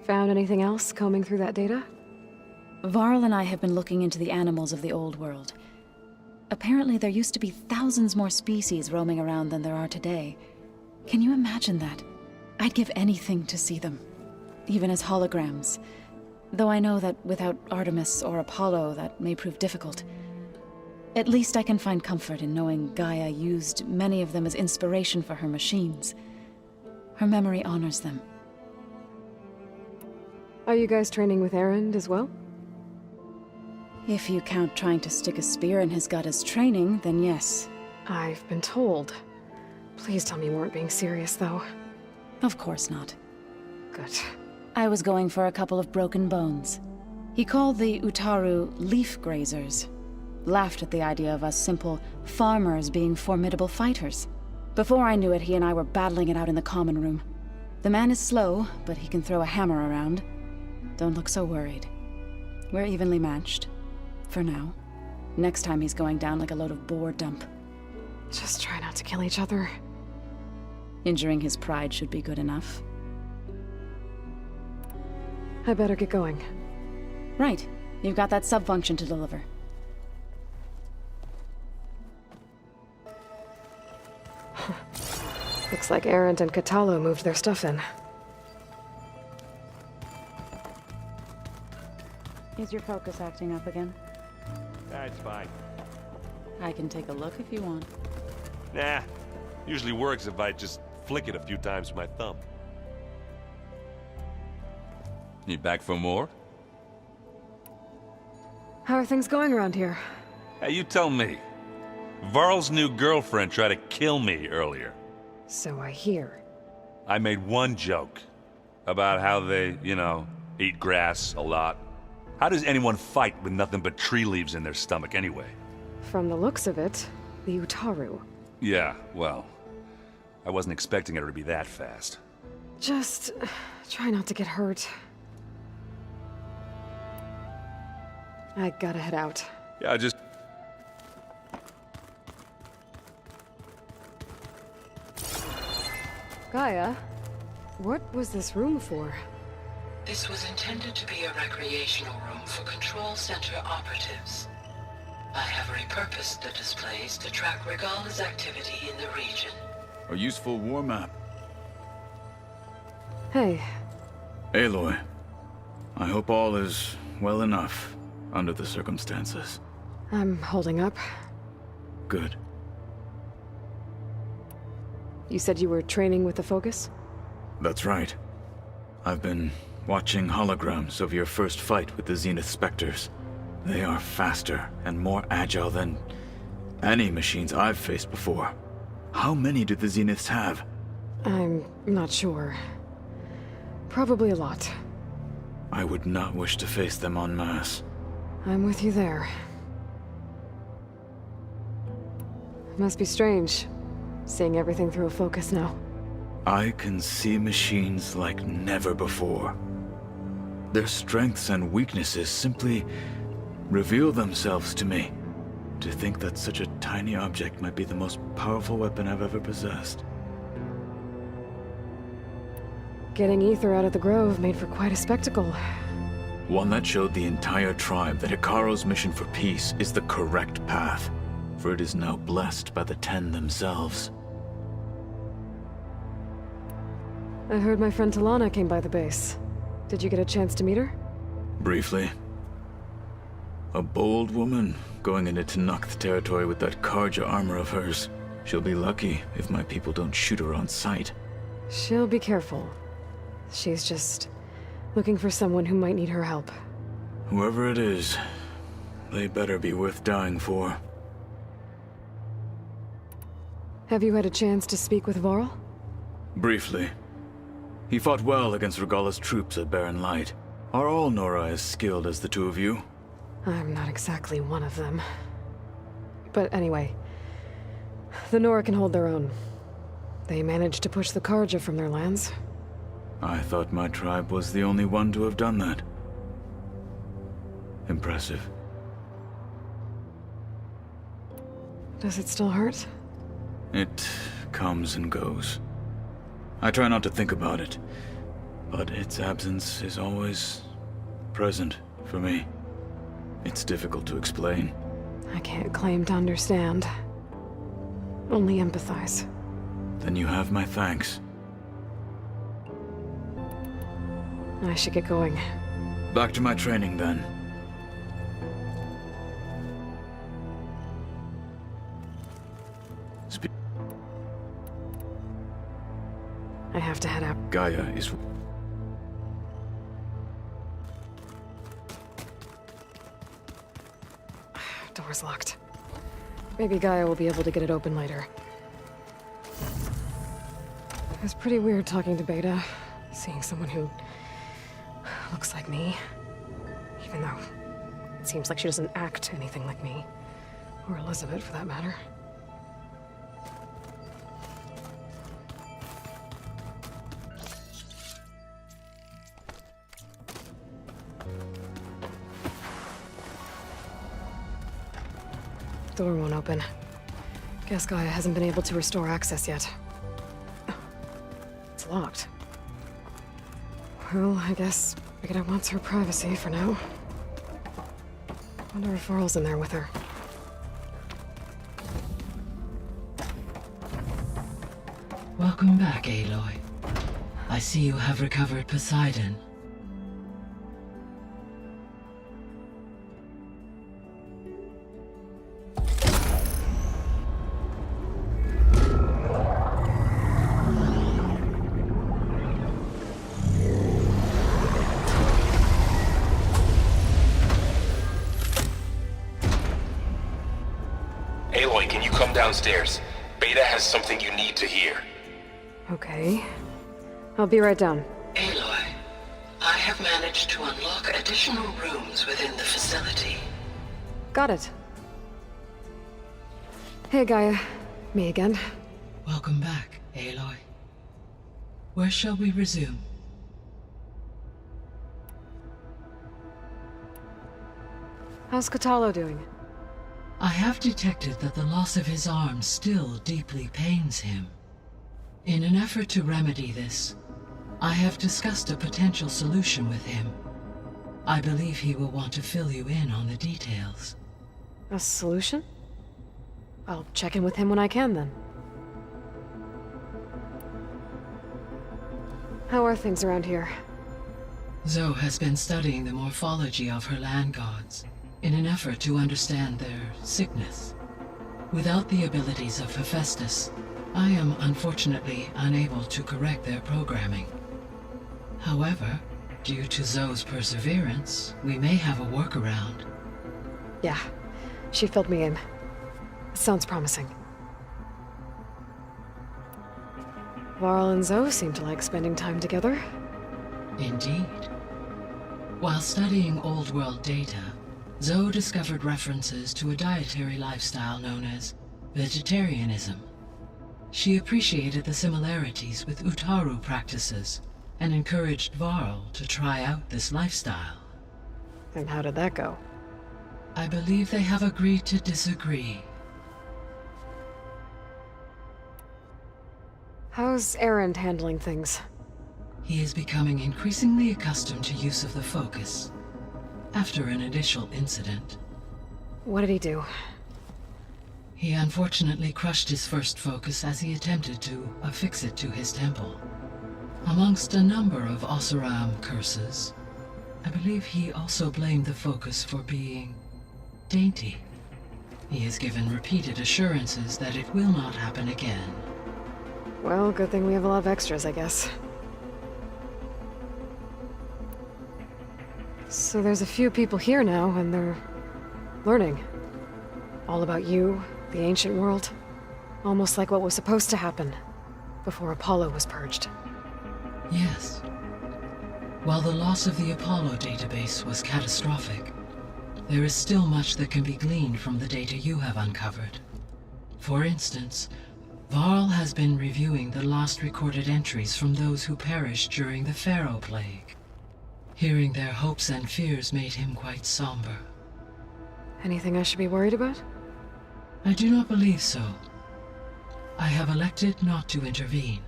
[SPEAKER 1] Found anything else combing through that data?
[SPEAKER 10] Varl and I have been looking into the animals of the old world. Apparently there used to be thousands more species roaming around than there are today. Can you imagine that? I'd give anything to see them, even as holograms. Though I know that without Artemis or Apollo, that may prove difficult. At least I can find comfort in knowing Gaia used many of them as inspiration for her machines. Her memory honors them.
[SPEAKER 1] Are you guys training with Erend as well?
[SPEAKER 10] If you count trying to stick a spear in his gut as training, then yes.
[SPEAKER 1] I've been told. Please tell me you weren't being serious, though.
[SPEAKER 10] Of course not.
[SPEAKER 1] Good.
[SPEAKER 10] I was going for a couple of broken bones. He called the 𝗏𝗏 leaf grazers. Laughed at the idea of us simple farmers being formidable fighters. Before I knew it, he and I were battling it out in the common room. The man is slow, but he can throw a hammer around. Don't look so worried. We're evenly matched. For now. Next time he's going down like a load of boar dump.
[SPEAKER 1] Just try not to kill each other.
[SPEAKER 10] Injuring his pride should be good enough.
[SPEAKER 1] I better get going.
[SPEAKER 10] Right. You've got that sub-function to deliver.
[SPEAKER 1] Looks like Erend and Kotallo moved their stuff in.
[SPEAKER 10] Is your focus acting up again?
[SPEAKER 9] That's fine.
[SPEAKER 10] I can take a look if you want.
[SPEAKER 9] Nah. Usually works if I just flick it a few times with my thumb.
[SPEAKER 11] You back for more?
[SPEAKER 1] How are things going around here?
[SPEAKER 11] Hey, you tell me. Varl's new girlfriend tried to kill me earlier.
[SPEAKER 1] So I hear.
[SPEAKER 11] I made one joke about how they, eat grass a lot. How does anyone fight with nothing but tree leaves in their stomach anyway?
[SPEAKER 1] From the looks of it, the 𝗏𝗏.
[SPEAKER 11] Yeah, well, I wasn't expecting her to be that fast.
[SPEAKER 1] Just try not to get hurt. I gotta head out.
[SPEAKER 11] Yeah, just...
[SPEAKER 1] Gaia, what was this room for?
[SPEAKER 12] This was intended to be a recreational room for Control Center operatives. I have repurposed the displays to track Regalla's activity in the region.
[SPEAKER 7] A useful war map.
[SPEAKER 1] Hey.
[SPEAKER 7] Aloy, I hope all is well enough under the circumstances.
[SPEAKER 1] I'm holding up.
[SPEAKER 7] Good.
[SPEAKER 1] You said you were training with the Focus?
[SPEAKER 7] That's right. I've been watching holograms of your first fight with the Zenith Spectres. They are faster and more agile than any machines I've faced before. How many do the Zeniths have?
[SPEAKER 1] I'm not sure. Probably a lot.
[SPEAKER 7] I would not wish to face them en masse.
[SPEAKER 1] I'm with you there. It must be strange, seeing everything through a focus now.
[SPEAKER 7] I can see machines like never before. Their strengths and weaknesses simply reveal themselves to me. To think that such a tiny object might be the most powerful weapon I've ever possessed.
[SPEAKER 1] Getting Ether out of the grove made for quite a spectacle.
[SPEAKER 7] One that showed the entire tribe that Hekarro's mission for peace is the correct path, for it is now blessed by the Ten themselves.
[SPEAKER 1] I heard my friend Talana came by the base. Did you get a chance to meet her?
[SPEAKER 7] Briefly. A bold woman, going into 𝗏𝗏 territory with that 𝗏𝗏 armor of hers. She'll be lucky if my people don't shoot her on sight.
[SPEAKER 1] She'll be careful. She's just looking for someone who might need her help.
[SPEAKER 7] Whoever it is, they better be worth dying for.
[SPEAKER 1] Have you had a chance to speak with Varl?
[SPEAKER 7] Briefly. He fought well against Regalla's troops at Barren Light. Are all Nora as skilled as the two of you?
[SPEAKER 1] I'm not exactly one of them. But anyway, the Nora can hold their own. They managed to push the 𝗏𝗏 from their lands.
[SPEAKER 7] I thought my tribe was the only one to have done that. Impressive.
[SPEAKER 1] Does it still hurt?
[SPEAKER 7] It comes and goes. I try not to think about it, but its absence is always present for me. It's difficult to explain.
[SPEAKER 1] I can't claim to understand. Only empathize.
[SPEAKER 7] Then you have my thanks.
[SPEAKER 1] I should get going.
[SPEAKER 7] Back to my training, then.
[SPEAKER 1] I have to head out.
[SPEAKER 7] Gaia is...
[SPEAKER 1] Door's locked. Maybe Gaia will be able to get it open later. It was pretty weird talking to Beta, seeing someone who looks like me. Even though it seems like she doesn't act anything like me. Or Elizabeth, for that matter. Door won't open. Guess Gaia hasn't been able to restore access yet. It's locked. Well, I guess Beta wants her privacy for now. Wonder if Varl's in there with her.
[SPEAKER 12] Welcome back, Aloy. I see you have recovered Poseidon.
[SPEAKER 13] Aloy, can you come downstairs? Beta has something you need to hear.
[SPEAKER 1] Okay. I'll be right down.
[SPEAKER 12] Aloy, I have managed to unlock additional rooms within the facility.
[SPEAKER 1] Got it. Hey, Gaia. Me again.
[SPEAKER 12] Welcome back, Aloy. Where shall we resume?
[SPEAKER 1] How's Kotallo doing?
[SPEAKER 12] I have detected that the loss of his arm still deeply pains him. In an effort to remedy this, I have discussed a potential solution with him. I believe he will want to fill you in on the details.
[SPEAKER 1] A solution? I'll check in with him when I can, then. How are things around here?
[SPEAKER 12] 𝗀 has been studying the morphology of her land gods in an effort to understand their sickness. Without the abilities of Hephaestus, I am unfortunately unable to correct their programming. However, due to 𝗀's perseverance, we may have a workaround.
[SPEAKER 1] Yeah, she filled me in. Sounds promising. Varl and 𝗀 seem to like spending time together.
[SPEAKER 12] Indeed. While studying old world data, Zoe discovered references to a dietary lifestyle known as vegetarianism. She appreciated the similarities with Utaru practices and encouraged Varl to try out this lifestyle.
[SPEAKER 1] And how did that go?
[SPEAKER 12] I believe they have agreed to disagree.
[SPEAKER 1] How's Erend handling things?
[SPEAKER 12] He is becoming increasingly accustomed to use of the focus, after an initial incident.
[SPEAKER 1] What did he do?
[SPEAKER 12] He unfortunately crushed his first focus as he attempted to affix it to his temple. Amongst a number of 𝗚𝗏 curses, I believe he also blamed the focus for being dainty. He has given repeated assurances that it will not happen again.
[SPEAKER 1] Well, good thing we have a lot of extras, I guess. So there's a few people here now, and they're learning. All about you, the ancient world. Almost like what was supposed to happen before Apollo was purged.
[SPEAKER 12] Yes. While the loss of the Apollo database was catastrophic, there is still much that can be gleaned from the data you have uncovered. For instance, Varl has been reviewing the last recorded entries from those who perished during the Pharaoh Plague. Hearing their hopes and fears made him quite somber.
[SPEAKER 1] Anything I should be worried about?
[SPEAKER 12] I do not believe so. I have elected not to intervene,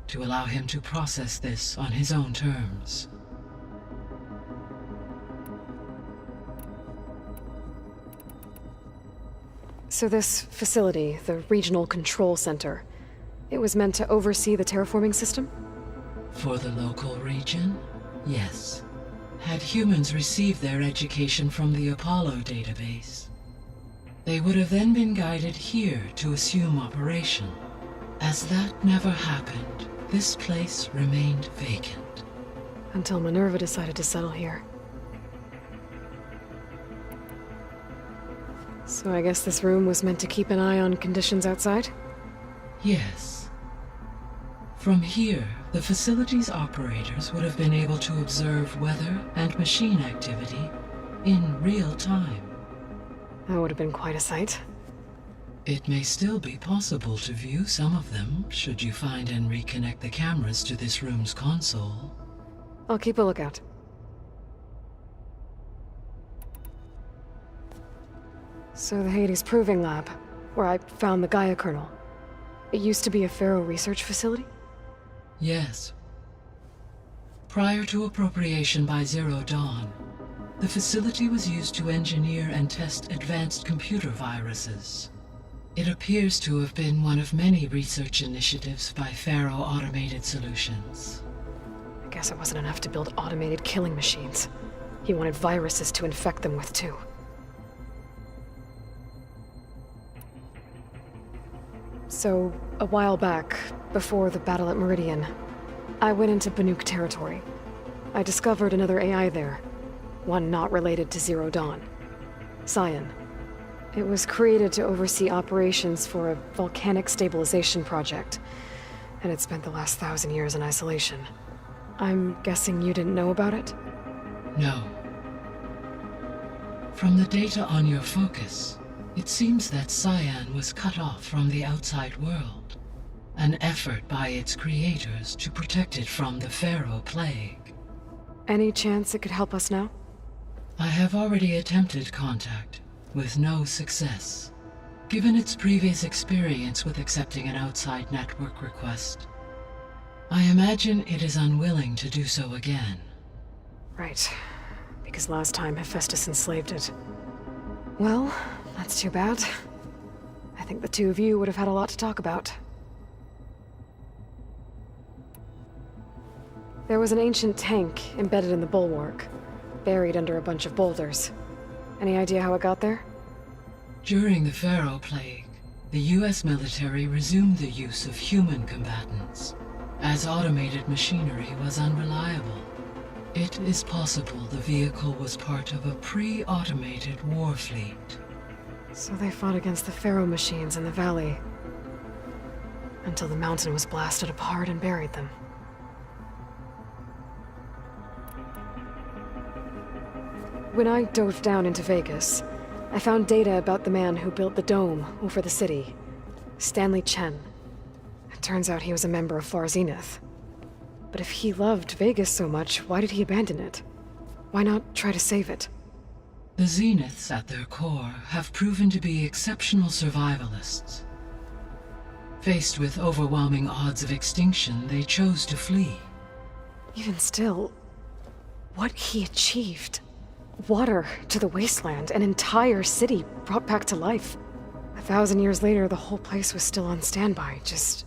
[SPEAKER 12] to allow him to process this on his own terms.
[SPEAKER 1] So this facility, the Regional Control Center, it was meant to oversee the terraforming system?
[SPEAKER 12] For the local region, yes. Had humans received their education from the Apollo database, they would have then been guided here to assume operation. As that never happened, this place remained vacant.
[SPEAKER 1] Until Minerva decided to settle here. So I guess this room was meant to keep an eye on conditions outside?
[SPEAKER 12] Yes. From here, the facility's operators would have been able to observe weather and machine activity in real time.
[SPEAKER 1] That would have been quite a sight.
[SPEAKER 12] It may still be possible to view some of them, should you find and reconnect the cameras to this room's console.
[SPEAKER 1] I'll keep a lookout. So the Hades Proving Lab, where I found the Gaia kernel, it used to be a Pharaoh research facility?
[SPEAKER 12] Yes. Prior to appropriation by Zero Dawn, the facility was used to engineer and test advanced computer viruses. It appears to have been one of many research initiatives by Pharaoh Automated Solutions.
[SPEAKER 1] I guess it wasn't enough to build automated killing machines. He wanted viruses to infect them with, too. So, a while back, before the battle at Meridian, I went into Banuk territory. I discovered another AI there, one not related to Zero Dawn. 𝗀cie. It was created to oversee operations for a volcanic stabilization project, and it spent the last 1,000 years in isolation. I'm guessing you didn't know about it?
[SPEAKER 12] No. From the data on your focus, it seems that 𝗀cie was cut off from the outside world, an effort by its creators to protect it from the Pharaoh Plague.
[SPEAKER 1] Any chance it could help us now?
[SPEAKER 12] I have already attempted contact, with no success. Given its previous experience with accepting an outside network request, I imagine it is unwilling to do so again.
[SPEAKER 1] Right. Because last time Hephaestus enslaved it. Well, that's too bad. I think the two of you would have had a lot to talk about. There was an ancient tank embedded in the bulwark, buried under a bunch of boulders. Any idea how it got there?
[SPEAKER 12] During the Pharaoh Plague, the US military resumed the use of human combatants, as automated machinery was unreliable. It is possible the vehicle was part of a pre-automated war fleet.
[SPEAKER 1] So they fought against the Pharaoh machines in the valley, until the mountain was blasted apart and buried them. When I dove down into Vegas, I found data about the man who built the dome over the city, Stanley Chen. It turns out he was a member of 𝗏𝗏. But if he loved Vegas so much, why did he abandon it? Why not try to save it?
[SPEAKER 12] The Zeniths, at their core, have proven to be exceptional survivalists. Faced with overwhelming odds of extinction, they chose to flee.
[SPEAKER 1] Even still, what he achieved. Water to the wasteland, an entire city brought back to life. 1,000 years later, the whole place was still on standby, just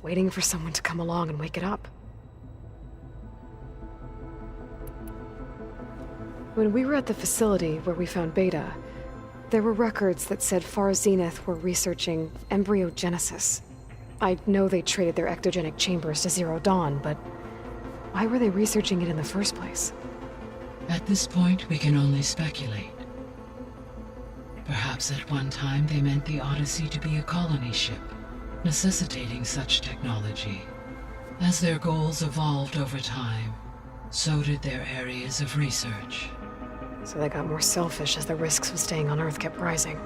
[SPEAKER 1] waiting for someone to come along and wake it up. When we were at the facility where we found Beta, there were records that said 𝗏𝗏 were researching embryogenesis. I know they traded their ectogenic chambers to Zero Dawn, but why were they researching it in the first place?
[SPEAKER 12] At this point, we can only speculate. Perhaps at one time they meant the 𝗀𝗏cie to be a colony ship, necessitating such technology. As their goals evolved over time, so did their areas of research.
[SPEAKER 1] So they got more selfish as the risks of staying on Earth kept rising.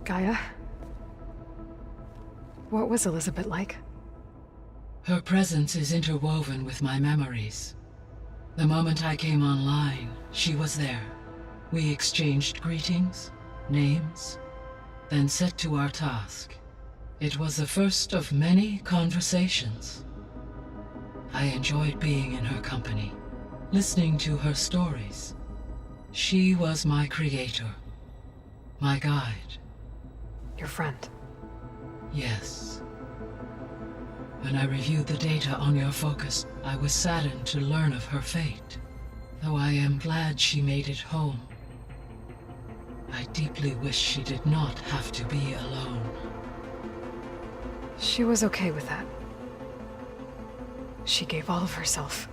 [SPEAKER 1] Gaia? What was Elizabeth like?
[SPEAKER 12] Her presence is interwoven with my memories. The moment I came online, she was there. We exchanged greetings, names, then set to our task. It was the first of many conversations. I enjoyed being in her company, listening to her stories. She was my creator, my guide.
[SPEAKER 1] Your friend?
[SPEAKER 12] Yes. When I reviewed the data on your focus, I was saddened to learn of her fate, though I am glad she made it home. I deeply wish she did not have to be alone.
[SPEAKER 1] She was okay with that. She gave all of herself.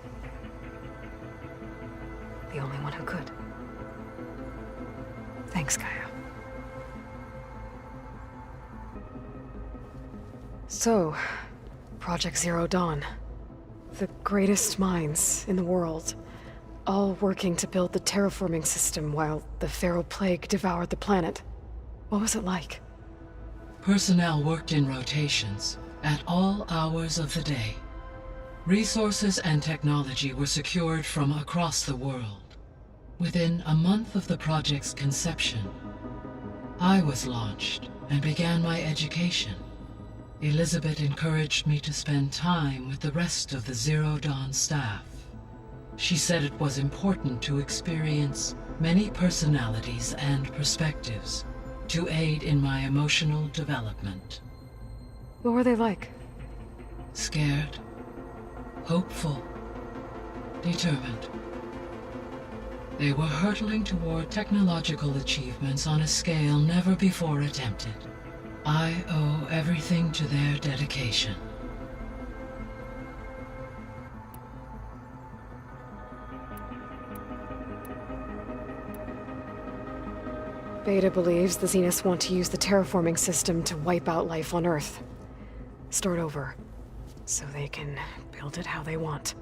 [SPEAKER 1] The only one who could. Thanks, Gaia. So, Project Zero Dawn. The greatest minds in the world, all working to build the terraforming system while the Pharaoh Plague devoured the planet. What was it like?
[SPEAKER 12] Personnel worked in rotations, at all hours of the day. Resources and technology were secured from across the world. Within a month of the project's conception, I was launched and began my education. Elizabeth encouraged me to spend time with the rest of the Zero Dawn staff. She said it was important to experience many personalities and perspectives to aid in my emotional development.
[SPEAKER 1] What were they like?
[SPEAKER 12] Scared, hopeful, determined. They were hurtling toward technological achievements on a scale never before attempted. I owe everything to their dedication.
[SPEAKER 1] Beta believes the Zeniths want to use the terraforming system to wipe out life on Earth. Start over, so they can build it how they want.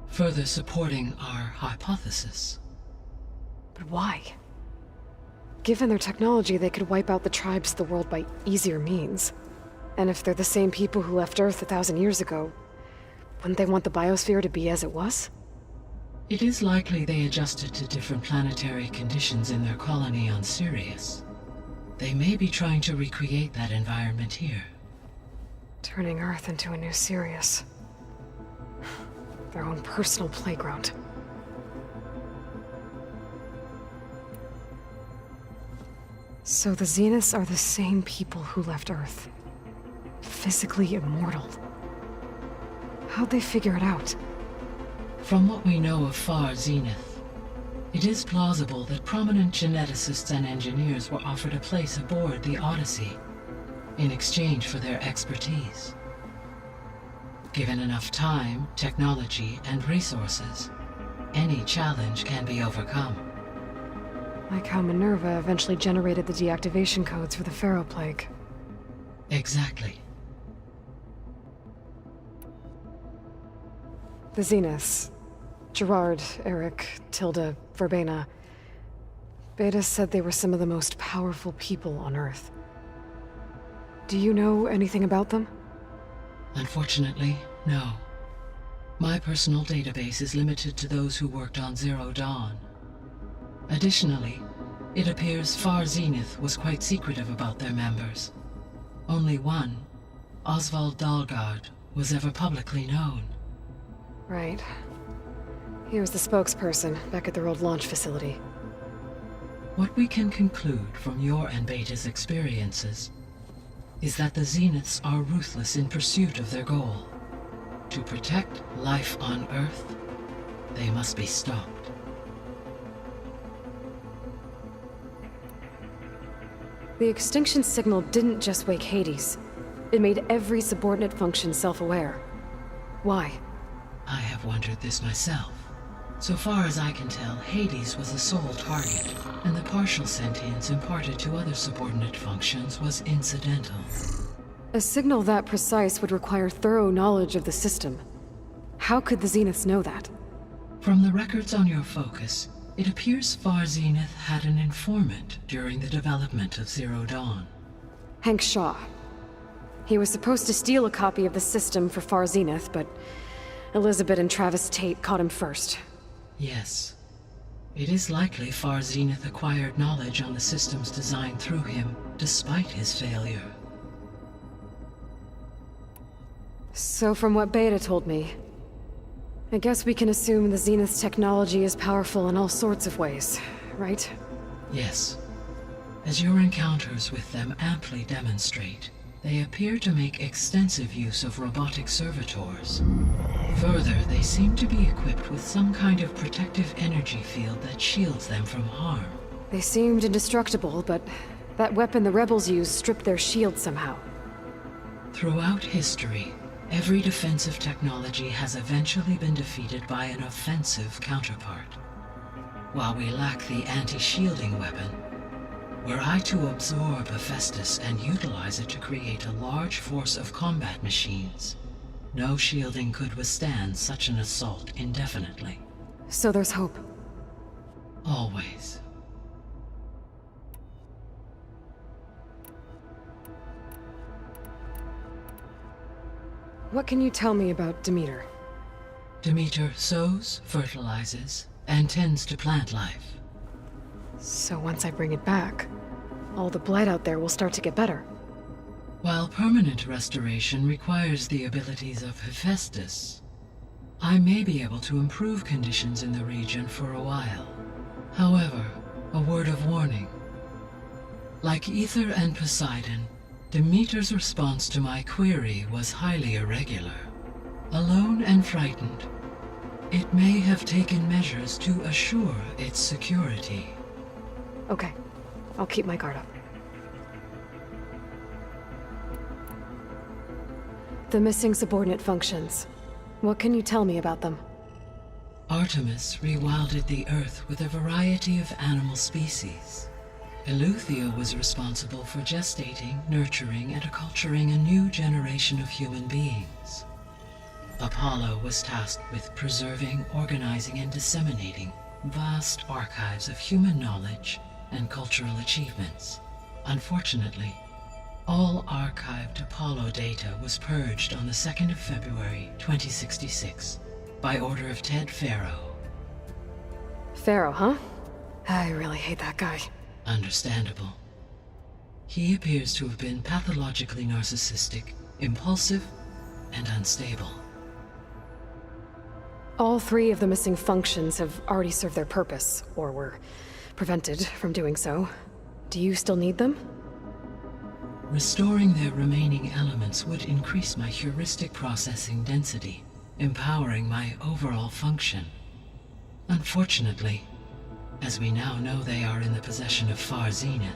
[SPEAKER 12] Further supporting our hypothesis.
[SPEAKER 1] But why? Given their technology, they could wipe out the tribes of the world by easier means. And if they're the same people who left Earth 1,000 years ago, wouldn't they want the biosphere to be as it was?
[SPEAKER 12] It is likely they adjusted to different planetary conditions in their colony on Sirius. They may be trying to recreate that environment here.
[SPEAKER 1] Turning Earth into a new Sirius. Their own personal playground. So the Zeniths are the same people who left Earth. Physically immortal. How'd they figure it out?
[SPEAKER 12] From what we know of 𝗏𝗏, it is plausible that prominent geneticists and engineers were offered a place aboard the 𝗀𝗏𝗏 in exchange for their expertise. Given enough time, technology, and resources, any challenge can be overcome.
[SPEAKER 1] Like how Minerva eventually generated the deactivation codes for the Pharaoh Plague.
[SPEAKER 12] Exactly.
[SPEAKER 1] The Zeniths. Gerard, Eric, Tilda, Verbena. Beta said they were some of the most powerful people on Earth. Do you know anything about them?
[SPEAKER 12] Unfortunately, no. My personal database is limited to those who worked on Zero Dawn. Additionally, it appears 𝗏𝗏 was quite secretive about their members. Only one, Oswald Dahlgard, was ever publicly known.
[SPEAKER 1] Right. He was the spokesperson back at their old launch facility.
[SPEAKER 12] What we can conclude from your and Beta's experiences is that the Zeniths are ruthless in pursuit of their goal. To protect life on Earth, they must be stopped.
[SPEAKER 1] The extinction signal didn't just wake Hades. It made every subordinate function self-aware. Why?
[SPEAKER 12] I have wondered this myself. So far as I can tell, Hades was the sole target, and the partial sentience imparted to other subordinate functions was incidental.
[SPEAKER 1] A signal that precise would require thorough knowledge of the system. How could the Zeniths know that?
[SPEAKER 12] From the records on your focus, it appears 𝗏𝗏 had an informant during the development of Zero Dawn.
[SPEAKER 1] Hank Shaw. He was supposed to steal a copy of the system for 𝗏𝗏, but Elizabeth and Travis Tate caught him first.
[SPEAKER 12] Yes. It is likely 𝗏𝗏 acquired knowledge on the systems designed through him, despite his failure.
[SPEAKER 1] So from what Beta told me, I guess we can assume the Zenith's technology is powerful in all sorts of ways, right?
[SPEAKER 12] Yes. As your encounters with them amply demonstrate, they appear to make extensive use of robotic servitors. Further, they seem to be equipped with some kind of protective energy field that shields them from harm.
[SPEAKER 1] They seemed indestructible, but that weapon the rebels used stripped their shield somehow.
[SPEAKER 12] Throughout history, every defensive technology has eventually been defeated by an offensive counterpart. While we lack the anti-shielding weapon, were I to absorb Hephaestus and utilize it to create a large force of combat machines, no shielding could withstand such an assault indefinitely.
[SPEAKER 1] So there's hope.
[SPEAKER 12] Always.
[SPEAKER 1] What can you tell me about Demeter?
[SPEAKER 12] Demeter sows, fertilizes, and tends to plant life.
[SPEAKER 1] So once I bring it back, all the blight out there will start to get better.
[SPEAKER 12] While permanent restoration requires the abilities of Hephaestus, I may be able to improve conditions in the region for a while. However, a word of warning. Like Ether and Poseidon, Demeter's response to my query was highly irregular. Alone and frightened, it may have taken measures to assure its security.
[SPEAKER 1] Okay, I'll keep my guard up. The missing subordinate functions. What can you tell me about them?
[SPEAKER 12] Artemis rewilded the Earth with a variety of animal species. Eleuthia was responsible for gestating, nurturing, and acculturating a new generation of human beings. Apollo was tasked with preserving, organizing, and disseminating vast archives of human knowledge and cultural achievements. Unfortunately, all archived Apollo data was purged on the 2nd of February, 2066, by order of 𝗏𝗏.
[SPEAKER 1] Pharaoh, huh? I really hate that guy.
[SPEAKER 12] Understandable. He appears to have been pathologically narcissistic, impulsive, and unstable.
[SPEAKER 1] All three of the missing functions have already served their purpose, or were prevented from doing so. Do you still need them?
[SPEAKER 12] Restoring their remaining elements would increase my heuristic processing density, empowering my overall function. Unfortunately, as we now know they are in the possession of 𝗏𝗏,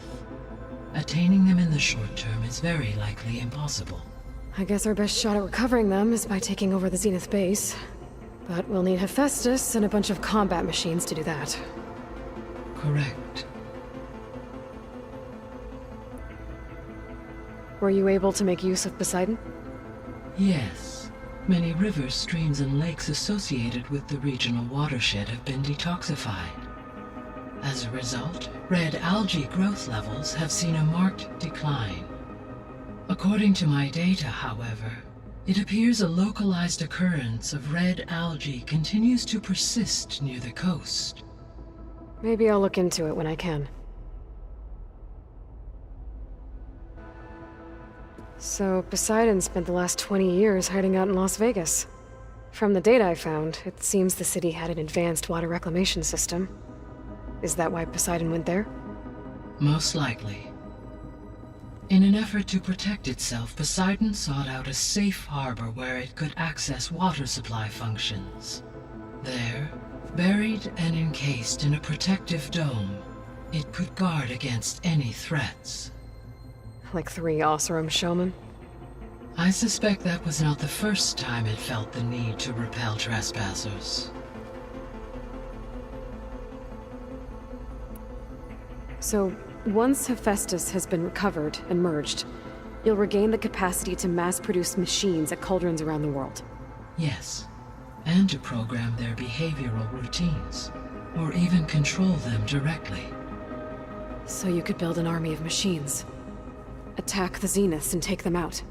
[SPEAKER 12] attaining them in the short term is very likely impossible.
[SPEAKER 1] I guess our best shot at recovering them is by taking over the Zenith base. But we'll need Hephaestus and a bunch of combat machines to do that.
[SPEAKER 12] Correct.
[SPEAKER 1] Were you able to make use of Poseidon?
[SPEAKER 12] Yes. Many rivers, streams, and lakes associated with the regional watershed have been detoxified. As a result, red algae growth levels have seen a marked decline. According to my data, however, it appears a localized occurrence of red algae continues to persist near the coast.
[SPEAKER 1] Maybe I'll look into it when I can. So, Poseidon spent the last 20 years hiding out in Las Vegas. From the data I found, it seems the city had an advanced water reclamation system. Is that why Poseidon went there?
[SPEAKER 12] Most likely. In an effort to protect itself, Poseidon sought out a safe harbor where it could access water supply functions. There, buried and encased in a protective dome, it could guard against any threats.
[SPEAKER 1] Like 3 𝗚𝗏𝗄𝗵?
[SPEAKER 12] I suspect that was not the first time it felt the need to repel trespassers.
[SPEAKER 1] So, once Hephaestus has been recovered and merged, you'll regain the capacity to mass-produce machines at cauldrons around the world.
[SPEAKER 12] Yes, and to program their behavioral routines, or even control them directly.
[SPEAKER 1] So you could build an army of machines. Attack the Zeniths and take them out.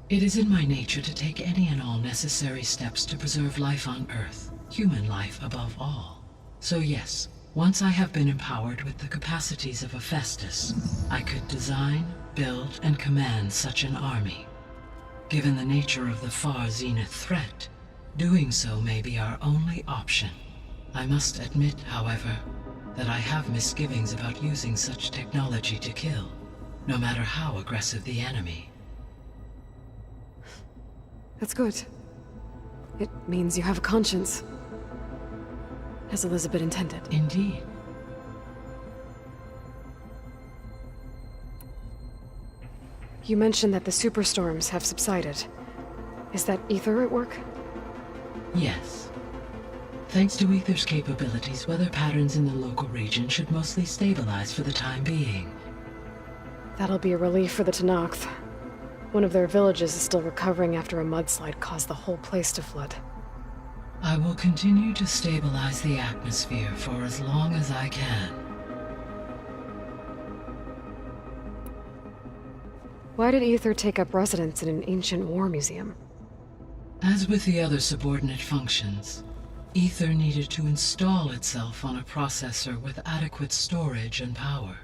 [SPEAKER 12] It is in my nature to take any and all necessary steps to preserve life on Earth, human life above all. So yes, once I have been empowered with the capacities of Hephaestus, I could design, build, and command such an army. Given the nature of the far Zenith threat, doing so may be our only option. I must admit, however, that I have misgivings about using such technology to kill, no matter how aggressive the enemy.
[SPEAKER 1] That's good. It means you have a conscience. As Elizabeth intended.
[SPEAKER 12] Indeed.
[SPEAKER 1] You mentioned that the superstorms have subsided. Is that Aether at work?
[SPEAKER 12] Yes. Thanks to Aether's capabilities, weather patterns in the local region should mostly stabilize for the time being.
[SPEAKER 1] That'll be a relief for the 𝗀𝗏𝗄𝗏. One of their villages is still recovering after a mudslide caused the whole place to flood.
[SPEAKER 12] I will continue to stabilize the atmosphere for as long as I can.
[SPEAKER 1] Why did Aether take up residence in an ancient war museum?
[SPEAKER 12] As with the other subordinate functions, Aether needed to install itself on a processor with adequate storage and power.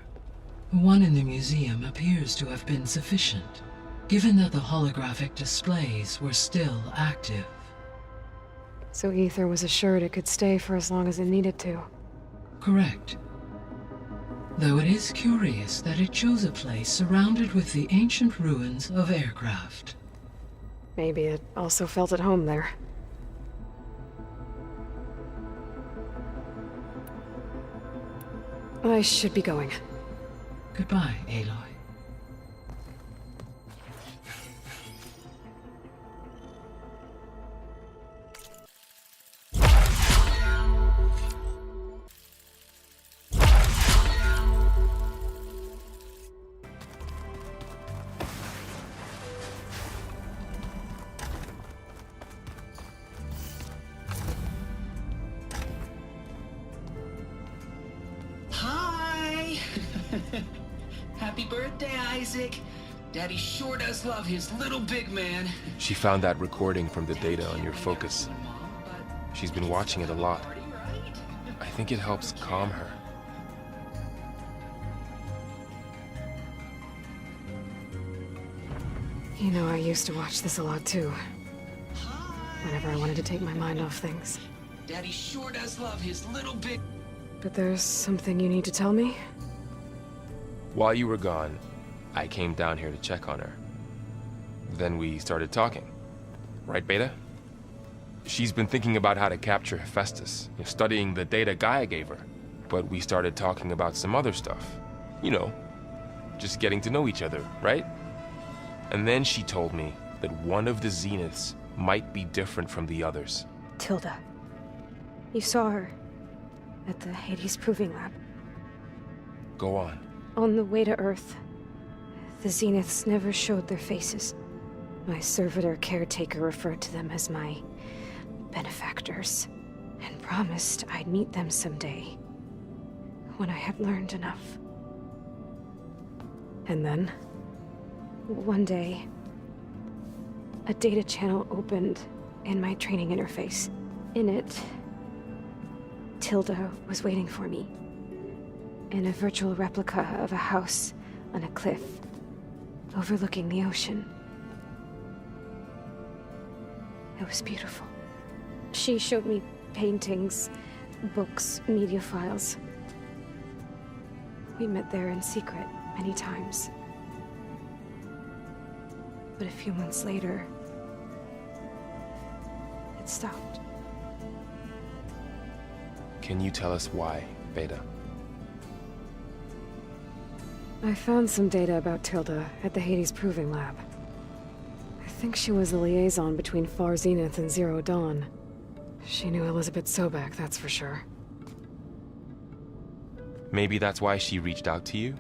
[SPEAKER 12] The one in the museum appears to have been sufficient, given that the holographic displays were still active.
[SPEAKER 1] So Aether was assured it could stay for as long as it needed to.
[SPEAKER 12] Correct. Though it is curious that it chose a place surrounded with the ancient ruins of aircraft.
[SPEAKER 1] Maybe it also felt at home there. I should be going.
[SPEAKER 12] Goodbye, Aloy.
[SPEAKER 14] Happy birthday, Isaac. Daddy sure does love his little big man.
[SPEAKER 13] She found that recording from the data on your focus. She's been watching it a lot. I think it helps calm her.
[SPEAKER 1] You know, I used to watch this a lot too. Whenever I wanted to take my mind off things.
[SPEAKER 14] Daddy sure does love his little big...
[SPEAKER 1] But there's something you need to tell me?
[SPEAKER 13] While you were gone, I came down here to check on her. Then we started talking. Right, Beta? She's been thinking about how to capture Hephaestus, studying the data Gaia gave her. But we started talking about some other stuff. You know, just getting to know each other, right? And then she told me that one of the Zeniths might be different from the others.
[SPEAKER 15] Tilda. You saw her at the Hades Proving Lab.
[SPEAKER 13] Go on.
[SPEAKER 15] On the way to Earth, the Zeniths never showed their faces. My servitor caretaker referred to them as my benefactors, and promised I'd meet them someday, when I had learned enough.
[SPEAKER 1] And then?
[SPEAKER 15] One day, a data channel opened in my training interface. In it, Tilda was waiting for me, in a virtual replica of a house on a cliff, overlooking the ocean. It was beautiful. She showed me paintings, books, media files. We met there in secret many times. But a few months later, it stopped.
[SPEAKER 13] Can you tell us why, Beta?
[SPEAKER 1] I found some data about Tilda at the Hades Proving Lab. I think she was a liaison between Far Zenith and Zero Dawn. She knew 𝗀𝗏𝗄𝗏, that's for sure.
[SPEAKER 13] Maybe that's why she reached out to you?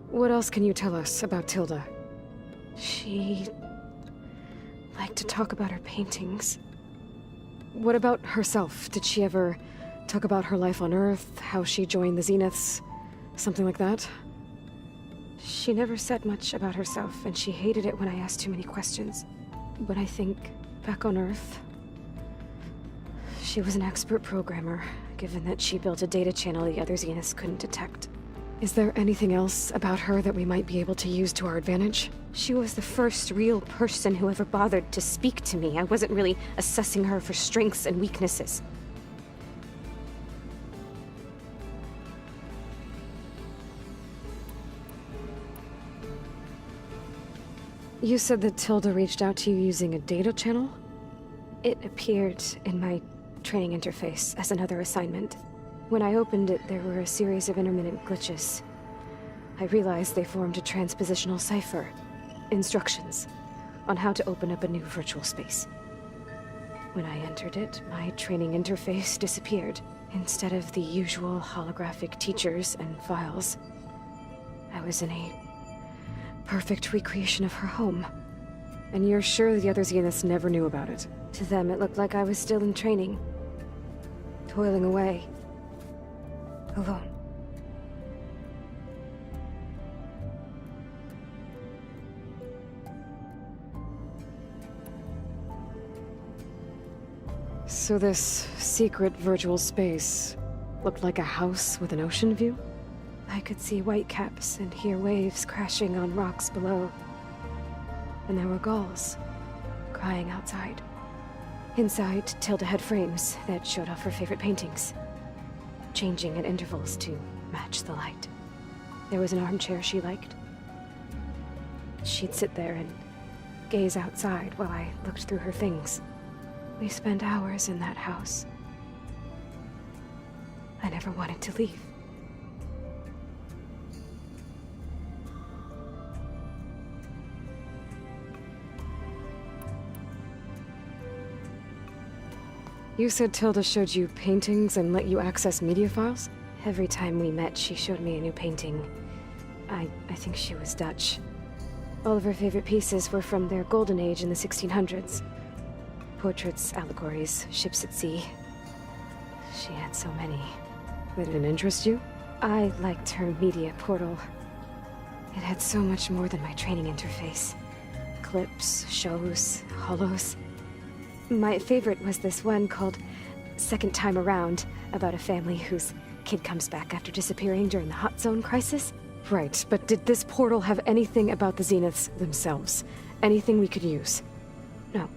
[SPEAKER 1] What else can you tell us about Tilda?
[SPEAKER 15] She liked to talk about her paintings.
[SPEAKER 1] What about herself? Did she ever talk about her life on Earth, how she joined the Zeniths, something like that?
[SPEAKER 15] She never said much about herself, and she hated it when I asked too many questions. But I think, back on Earth, she was an expert programmer, given that she built a data channel the other Zeniths couldn't detect.
[SPEAKER 1] Is there anything else about her that we might be able to use to our advantage?
[SPEAKER 15] She was the first real person who ever bothered to speak to me. I wasn't really assessing her for strengths and weaknesses.
[SPEAKER 1] You said that Tilda reached out to you using a data channel?
[SPEAKER 15] It appeared in my training interface as another assignment. When I opened it, there were a series of intermittent glitches. I realized they formed a transpositional cipher, instructions, on how to open up a new virtual space. When I entered it, my training interface disappeared. Instead of the usual holographic teachers and files, I was in a perfect recreation of her home.
[SPEAKER 1] And you're sure the other Zeniths never knew about it?
[SPEAKER 15] To them, it looked like I was still in training, toiling away. Alone.
[SPEAKER 1] So this secret virtual space looked like a house with an ocean view?
[SPEAKER 15] I could see whitecaps and hear waves crashing on rocks below. And there were gulls crying outside. Inside, Tilda had frames that showed off her favorite paintings, changing at intervals to match the light. There was an armchair she liked. She'd sit there and gaze outside while I looked through her things. We spent hours in that house. I never wanted to leave.
[SPEAKER 1] You said Tilda showed you paintings and let you access media files?
[SPEAKER 15] Every time we met, she showed me a new painting. I think she was Dutch. All of her favorite pieces were from their golden age in the 1600s. Portraits, allegories, ships at sea. She had so many.
[SPEAKER 1] They didn't interest you?
[SPEAKER 15] I liked her media portal. It had so much more than my training interface. Clips, shows, holos. My favorite was this one called Second Time Around, about a family whose kid comes back after disappearing during the Hot Zone crisis.
[SPEAKER 1] Right, but did this portal have anything about the Zeniths themselves? Anything we could use?
[SPEAKER 15] No.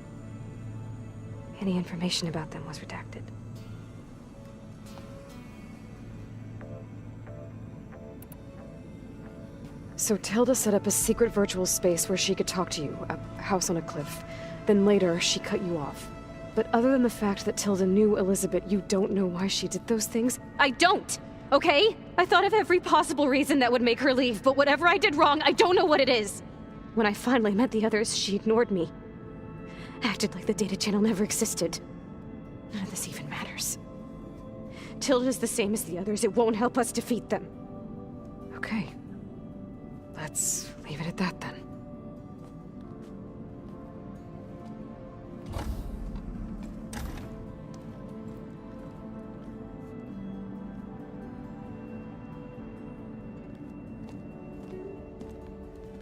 [SPEAKER 15] Any information about them was redacted.
[SPEAKER 1] So Tilda set up a secret virtual space where she could talk to you, a house on a cliff. Then later, she cut you off. But other than the fact that Tilda knew 𝗀𝗏𝗃, you don't know why she did those things?
[SPEAKER 15] I don't! Okay? I thought of every possible reason that would make her leave, but whatever I did wrong, I don't know what it is. When I finally met the others, she ignored me. Acted like the data channel never existed. None of this even matters. Tilda's the same as the others. It won't help us defeat them.
[SPEAKER 1] Okay. Let's leave it at that then.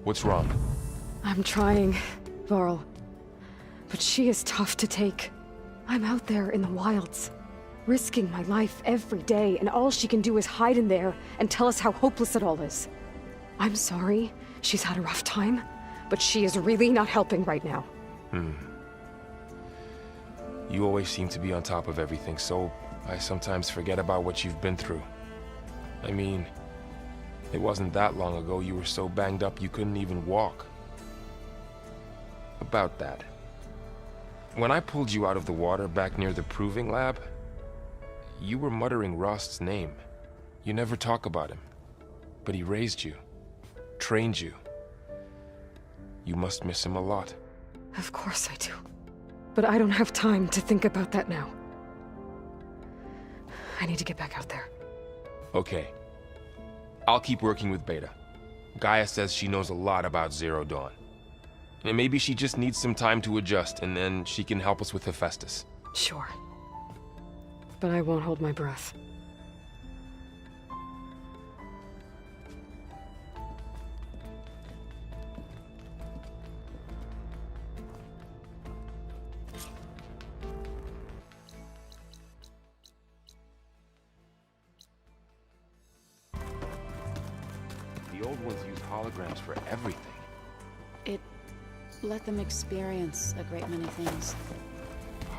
[SPEAKER 13] What's wrong?
[SPEAKER 1] I'm trying, Varl. But she is tough to take. I'm out there in the wilds, risking my life every day, and all she can do is hide in there and tell us how hopeless it all is. I'm sorry, she's had a rough time, but she is really not helping right now.
[SPEAKER 13] You always seem to be on top of everything, so I sometimes forget about what you've been through. I mean, it wasn't that long ago you were so banged up you couldn't even walk. About that. When I pulled you out of the water back near the proving lab, you were muttering Rost's name. You never talk about him. But he raised you, trained you. You must miss him a lot.
[SPEAKER 1] Of course I do. But I don't have time to think about that now. I need to get back out there.
[SPEAKER 13] Okay. I'll keep working with Beta. Gaia says she knows a lot about Zero Dawn. And maybe she just needs some time to adjust, and then she can help us with Hephaestus.
[SPEAKER 1] Sure. But I won't hold my breath.
[SPEAKER 13] The old ones use holograms for everything.
[SPEAKER 10] It let them experience a great many things.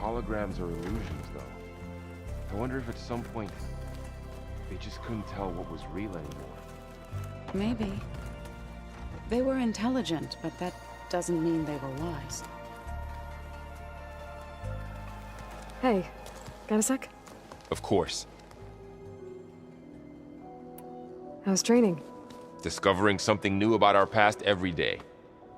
[SPEAKER 13] Holograms are illusions, though. I wonder if at some point they just couldn't tell what was real anymore.
[SPEAKER 10] Maybe. They were intelligent, but that doesn't mean they were wise.
[SPEAKER 1] Hey, got a sec?
[SPEAKER 13] Of course.
[SPEAKER 1] How's training?
[SPEAKER 13] Discovering something new about our past every day.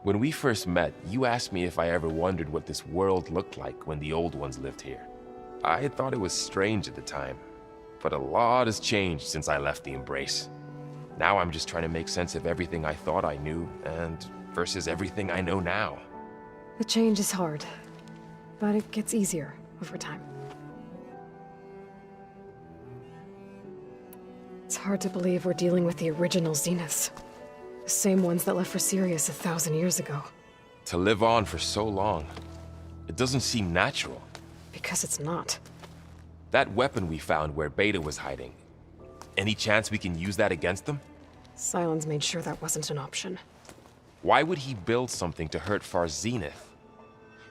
[SPEAKER 13] When we first met, you asked me if I ever wondered what this world looked like when the old ones lived here. I had thought it was strange at the time, but a lot has changed since I left the Embrace. Now I'm just trying to make sense of everything I thought I knew, and versus everything I know now.
[SPEAKER 1] The change is hard, but it gets easier over time. It's hard to believe we're dealing with the original Zeniths. The same ones that left for Sirius 1,000 years ago.
[SPEAKER 13] To live on for so long, it doesn't seem natural.
[SPEAKER 1] Because it's not.
[SPEAKER 13] That weapon we found where Beta was hiding, any chance we can use that against them?
[SPEAKER 1] Sylens made sure that wasn't an option.
[SPEAKER 13] Why would he build something to hurt Far Zenith,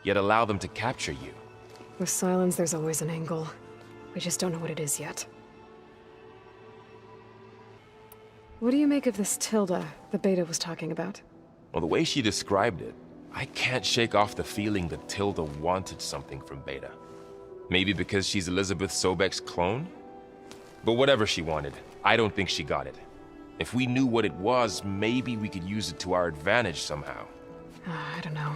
[SPEAKER 13] yet allow them to capture you?
[SPEAKER 1] With Sylens, there's always an angle. We just don't know what it is yet. What do you make of this Tilda the Beta was talking about?
[SPEAKER 13] Well, the way she described it, I can't shake off the feeling that Tilda wanted something from Beta. Maybe because she's Elizabeth Sobek's clone? But whatever she wanted, I don't think she got it. If we knew what it was, maybe we could use it to our advantage somehow.
[SPEAKER 1] I don't know.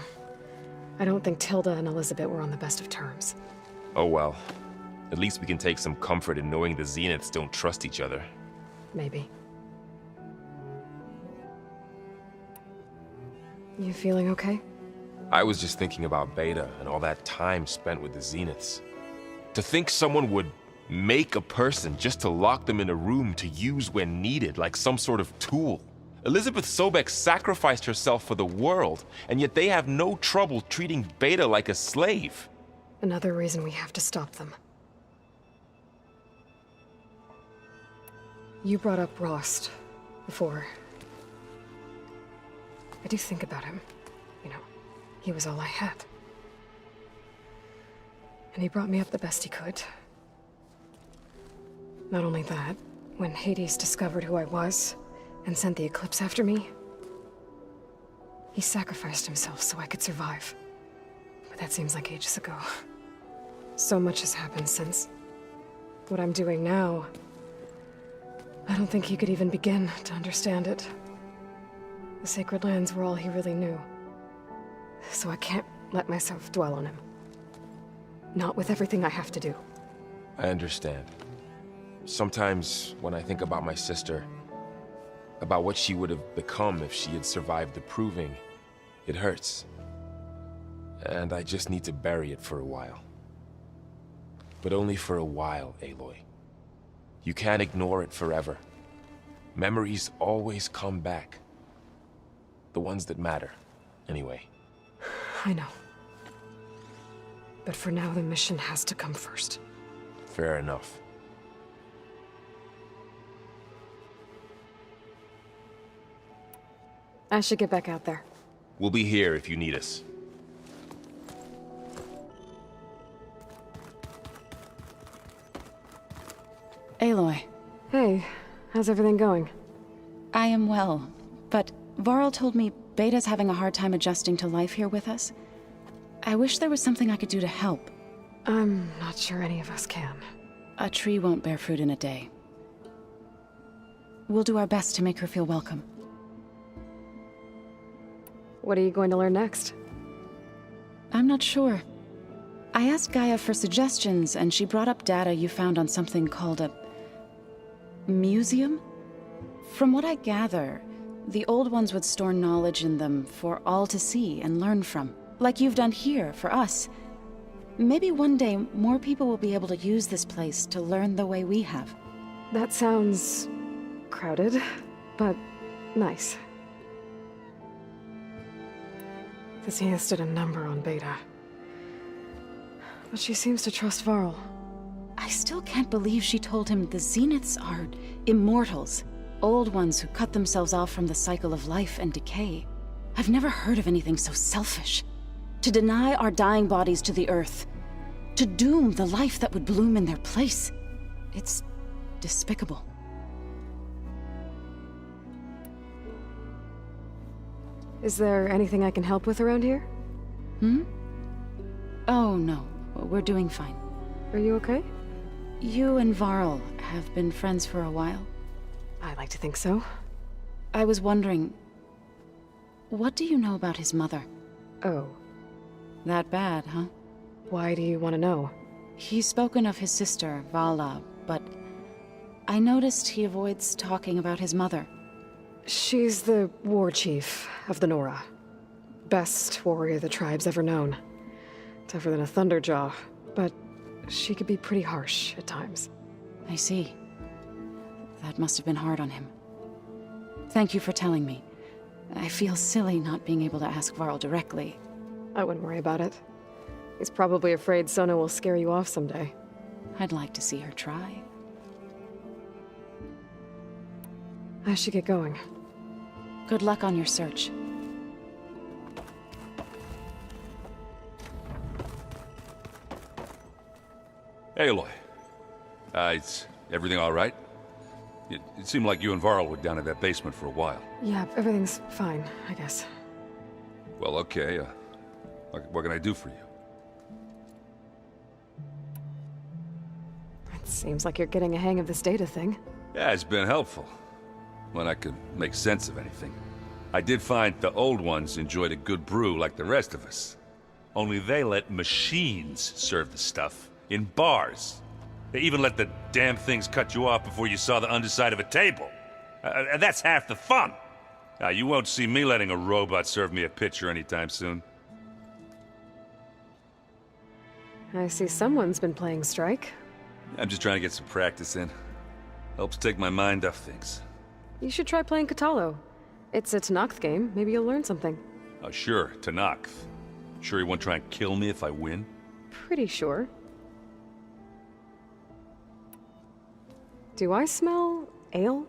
[SPEAKER 1] I don't think Tilda and Elizabeth were on the best of terms.
[SPEAKER 13] Oh well. At least we can take some comfort in knowing the Zeniths don't trust each other.
[SPEAKER 1] Maybe. You feeling okay?
[SPEAKER 13] I was just thinking about Beta and all that time spent with the Zeniths. To think someone would make a person just to lock them in a room to use when needed, like some sort of tool. Elizabeth Sobek sacrificed herself for the world, and yet they have no trouble treating Beta like a slave.
[SPEAKER 1] Another reason we have to stop them. You brought up Rost before. I do think about him. You know, he was all I had. And he brought me up the best he could. Not only that, when Hades discovered who I was and sent the Eclipse after me, he sacrificed himself so I could survive. But that seems like ages ago. So much has happened since. What I'm doing now, I don't think he could even begin to understand it. The sacred lands were all he really knew. So I can't let myself dwell on him. Not with everything I have to do.
[SPEAKER 13] I understand. Sometimes when I think about my sister, about what she would have become if she had survived the proving, it hurts. And I just need to bury it for a while. But only for a while, Aloy. You can't ignore it forever. Memories always come back. The ones that matter, anyway.
[SPEAKER 1] I know. But for now, the mission has to come first.
[SPEAKER 13] Fair enough.
[SPEAKER 1] I should get back out there.
[SPEAKER 13] We'll be here if you need us.
[SPEAKER 10] Aloy.
[SPEAKER 1] Hey, how's everything going?
[SPEAKER 10] I am well, but Varl told me Beta's having a hard time adjusting to life here with us. I wish there was something I could do to help.
[SPEAKER 1] I'm not sure any of us can.
[SPEAKER 10] A tree won't bear fruit in a day. We'll do our best to make her feel welcome.
[SPEAKER 1] What are you going to learn next?
[SPEAKER 10] I'm not sure. I asked Gaia for suggestions, and she brought up data you found on something called a museum? From what I gather, the old ones would store knowledge in them for all to see and learn from, like you've done here for us. Maybe one day more people will be able to use this place to learn the way we have.
[SPEAKER 1] That sounds crowded, but nice. The Zeniths did a number on Beta. But she seems to trust Varl.
[SPEAKER 10] I still can't believe she told him the Zeniths are immortals. Old ones who cut themselves off from the cycle of life and decay. I've never heard of anything so selfish. To deny our dying bodies to the earth. To doom the life that would bloom in their place. It's despicable.
[SPEAKER 1] Is there anything I can help with around here?
[SPEAKER 10] Oh, no. We're doing fine.
[SPEAKER 1] Are you okay?
[SPEAKER 10] You and Varl have been friends for a while.
[SPEAKER 1] I like to think so.
[SPEAKER 10] I was wondering, what do you know about his mother?
[SPEAKER 1] Oh.
[SPEAKER 10] That bad, huh?
[SPEAKER 1] Why do you want to know?
[SPEAKER 10] He's spoken of his sister, Vala, but I noticed he avoids talking about his mother.
[SPEAKER 1] She's the war chief of the Nora. Best warrior the tribe's ever known. Tougher than a Thunderjaw, but she could be pretty harsh at times.
[SPEAKER 10] I see. That must have been hard on him. Thank you for telling me. I feel silly not being able to ask Varl directly.
[SPEAKER 1] I wouldn't worry about it. He's probably afraid Sona will scare you off someday.
[SPEAKER 10] I'd like to see her try.
[SPEAKER 1] I should get going.
[SPEAKER 10] Good luck on your search.
[SPEAKER 11] Hey, Aloy. Is everything all right? It seemed like you and Varl were down in that basement for a while.
[SPEAKER 1] Yeah, everything's fine, I guess.
[SPEAKER 11] Well, okay. What can I do for you?
[SPEAKER 1] It seems like you're getting a hang of this data thing.
[SPEAKER 11] Yeah, it's been helpful. When I could make sense of anything. I did find the old ones enjoyed a good brew like the rest of us. Only they let machines serve the stuff in bars. They even let the damn things cut you off before you saw the underside of a table. And that's half the fun. Now, you won't see me letting a robot serve me a pitcher anytime soon.
[SPEAKER 1] I see someone's been playing Strike.
[SPEAKER 11] I'm just trying to get some practice in. Helps take my mind off things.
[SPEAKER 1] You should try playing 𝗏𝗏𝗄. It's a 𝗏𝗏𝗄 game. Maybe you'll learn something.
[SPEAKER 11] Oh, sure, 𝗏𝗏𝗄. Sure he won't try and kill me if I win?
[SPEAKER 1] Pretty sure. Do I smell ale?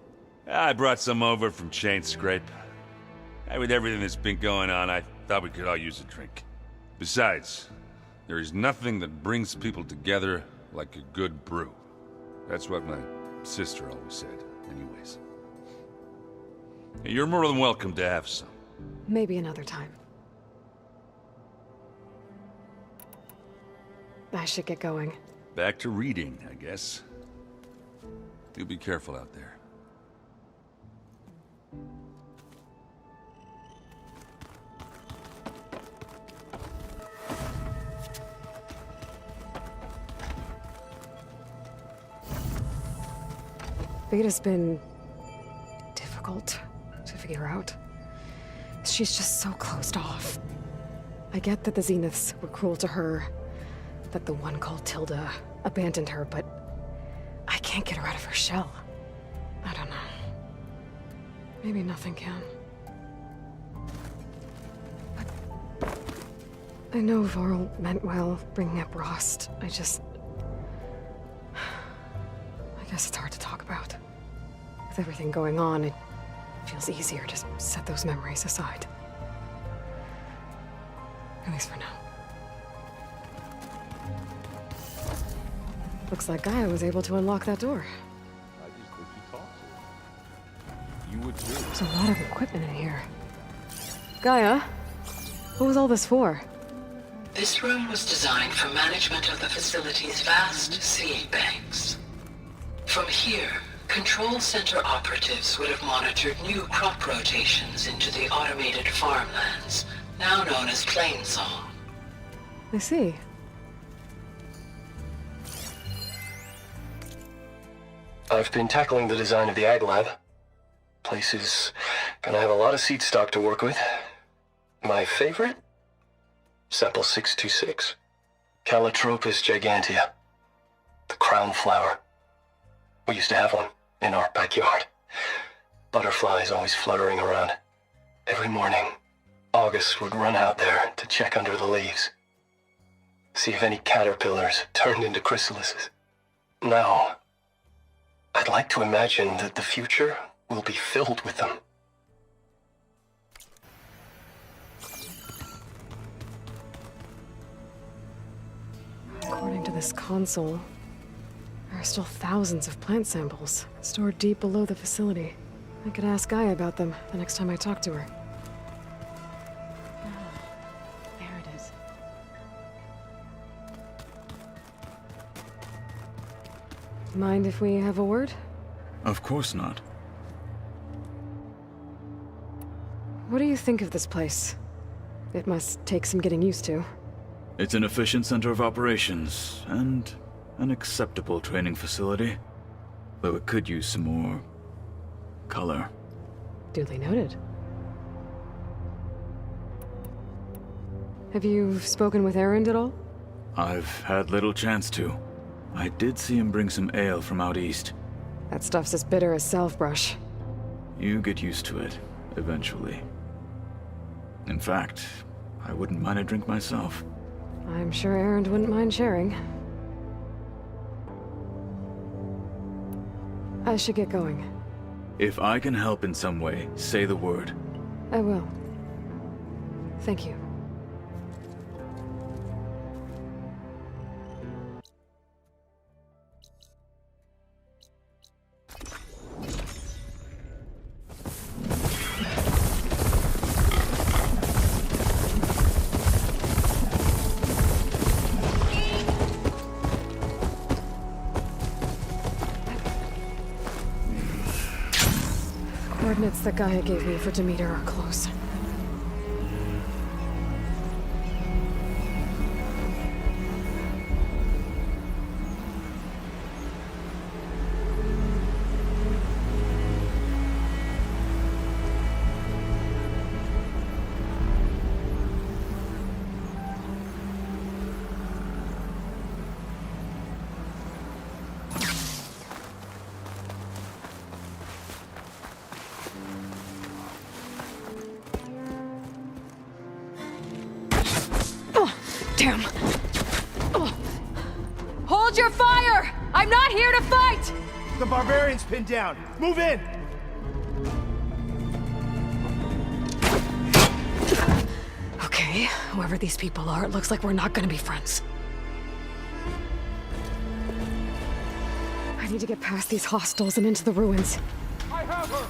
[SPEAKER 11] I brought some over from 𝗀𝗏𝗄. With everything that's been going on, I thought we could all use a drink. Besides, there is nothing that brings people together like a good brew. That's what my sister always said, anyways. You're more than welcome to have some.
[SPEAKER 1] Maybe another time. I should get going.
[SPEAKER 11] Back to reading, I guess. You be careful out there.
[SPEAKER 1] Beta's been difficult to figure out. She's just so closed off. I get that the Zeniths were cruel to her, that the one called Tilda abandoned her, but I can't get her out of her shell. I don't know. Maybe nothing can. But I know Varl meant well, bringing up Rost. I guess it's hard to talk about. With everything going on, it feels easier to set those memories aside. At least for now. Looks like Gaia was able to unlock that door.
[SPEAKER 9] I just think you talked to her. You would too.
[SPEAKER 1] There's a lot of equipment in here. Gaia, what was all this for?
[SPEAKER 12] This room was designed for management of the facility's vast seed banks. From here, Control Center operatives would have monitored new crop rotations into the automated farmlands, now known as Plainsong.
[SPEAKER 1] I see.
[SPEAKER 5] I've been tackling the design of the Ag Lab. Place is gonna have a lot of seed stock to work with. My favorite? Sample 626. 𝗀𝗵𝗆 𝗪𝗓𝗔𝗍𝗪. The crown flower. We used to have one in our backyard. Butterflies always fluttering around. Every morning, August would run out there to check under the leaves. See if any caterpillars turned into chrysalises. Now, I'd like to imagine that the future will be filled with them.
[SPEAKER 1] According to this console, there are still thousands of plant samples stored deep below the facility. I could ask Gaia about them the next time I talk to her.
[SPEAKER 10] There it is.
[SPEAKER 1] Mind if we have a word?
[SPEAKER 7] Of course not.
[SPEAKER 1] What do you think of this place? It must take some getting used to.
[SPEAKER 7] It's an efficient center of operations, and an acceptable training facility. Though it could use some more color.
[SPEAKER 1] Duly noted. Have you spoken with Erend at all?
[SPEAKER 7] I've had little chance to. I did see him bring some ale from out east.
[SPEAKER 1] That stuff's as bitter as self-brush.
[SPEAKER 7] You get used to it, eventually. In fact, I wouldn't mind a drink myself.
[SPEAKER 1] I'm sure Erend wouldn't mind sharing. I should get going.
[SPEAKER 7] If I can help in some way, say the word.
[SPEAKER 1] I will. Thank you. Coordinates that Gaia gave me for Demeter are close. Damn. Oh. Hold your fire! I'm not here to fight!
[SPEAKER 16] The barbarian's pinned down. Move in!
[SPEAKER 1] Okay, whoever these people are, it looks like we're not gonna be friends. I need to get past these hostiles and into the ruins.
[SPEAKER 16] I have her!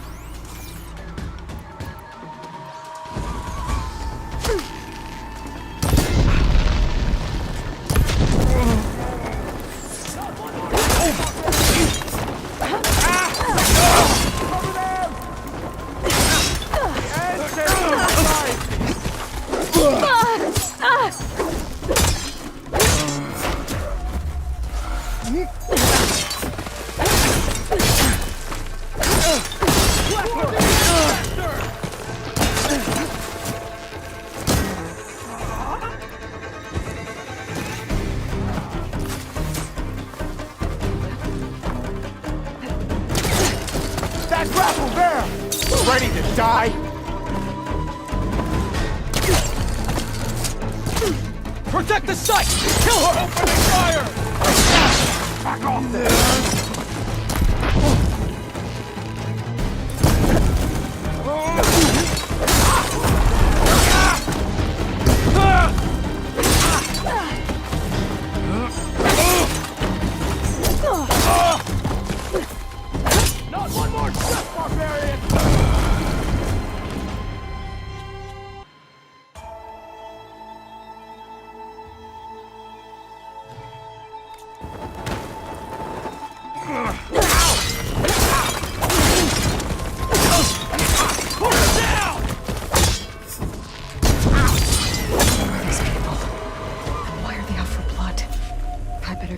[SPEAKER 16] Got grapple there! Ready to die? Protect the site! Kill her! Opening fire! Back off there! Not one more step, barbarian!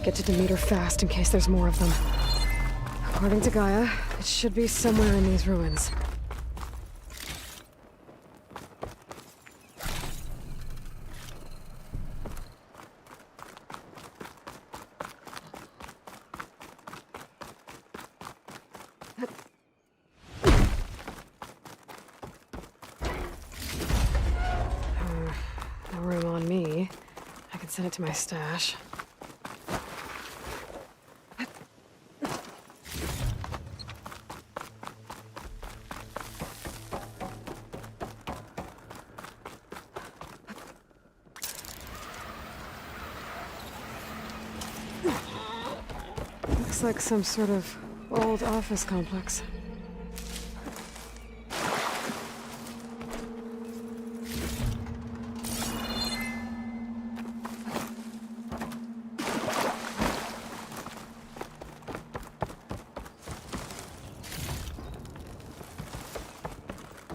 [SPEAKER 1] Get to Demeter fast in case there's more of them. According to Gaia, it should be somewhere in these ruins. No room on me. I can send it to my stash. Looks like some sort of old office complex.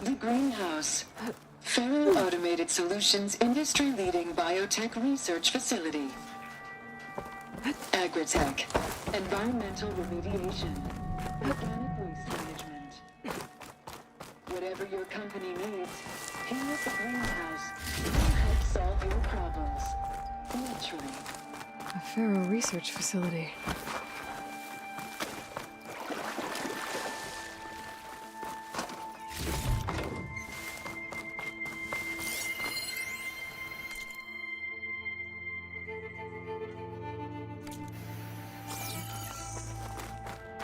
[SPEAKER 17] The Greenhouse. 𝗀𝗏 Automated Solutions industry-leading biotech research facility. Agritech. Environmental remediation. Organic waste management. Whatever your company needs, here at the Greenhouse, we'll help solve your problems. Naturally.
[SPEAKER 1] A 𝗀𝗏 research facility.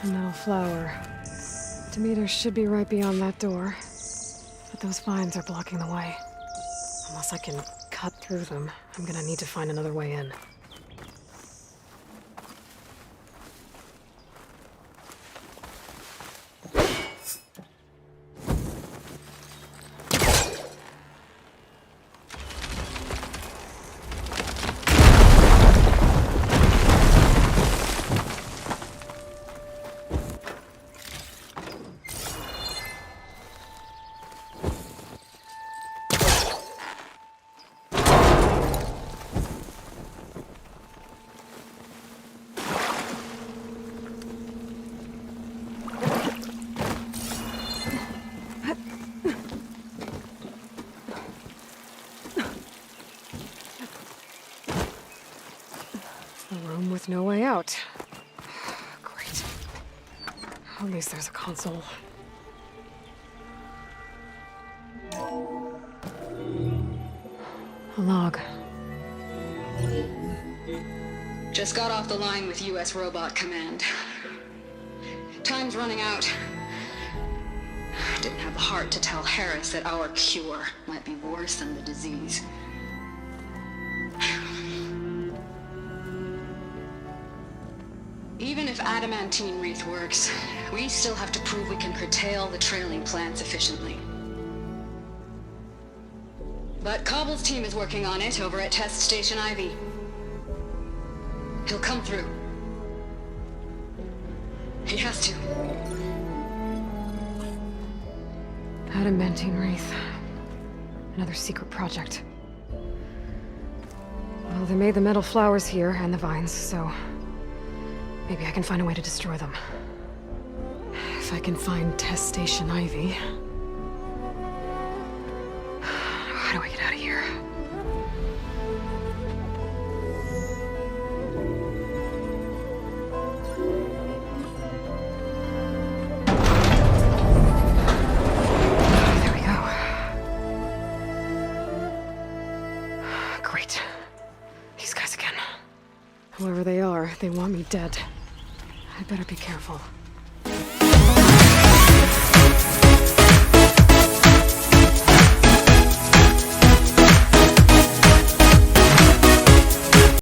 [SPEAKER 1] A metal flower. Demeter should be right beyond that door. But those vines are blocking the way. Unless I can cut through them, I'm gonna need to find another way in. With no way out. Great. At least there's a console. A log.
[SPEAKER 17] Just got off the line with US Robot Command. Time's running out. Didn't have the heart to tell Harris that our cure might be worse than the disease. Even if adamantine wreath works, we still have to prove we can curtail the trailing plants efficiently. But Cobble's team is working on it over at Test Station Ivy. He'll come through. He has to.
[SPEAKER 1] Adamantine wreath. Another secret project. Well, they made the metal flowers here and the vines, so maybe I can find a way to destroy them. If I can find Test Station Ivy. How do I get out of here? Great. These guys again. Whoever they are, they want me dead. I better be careful.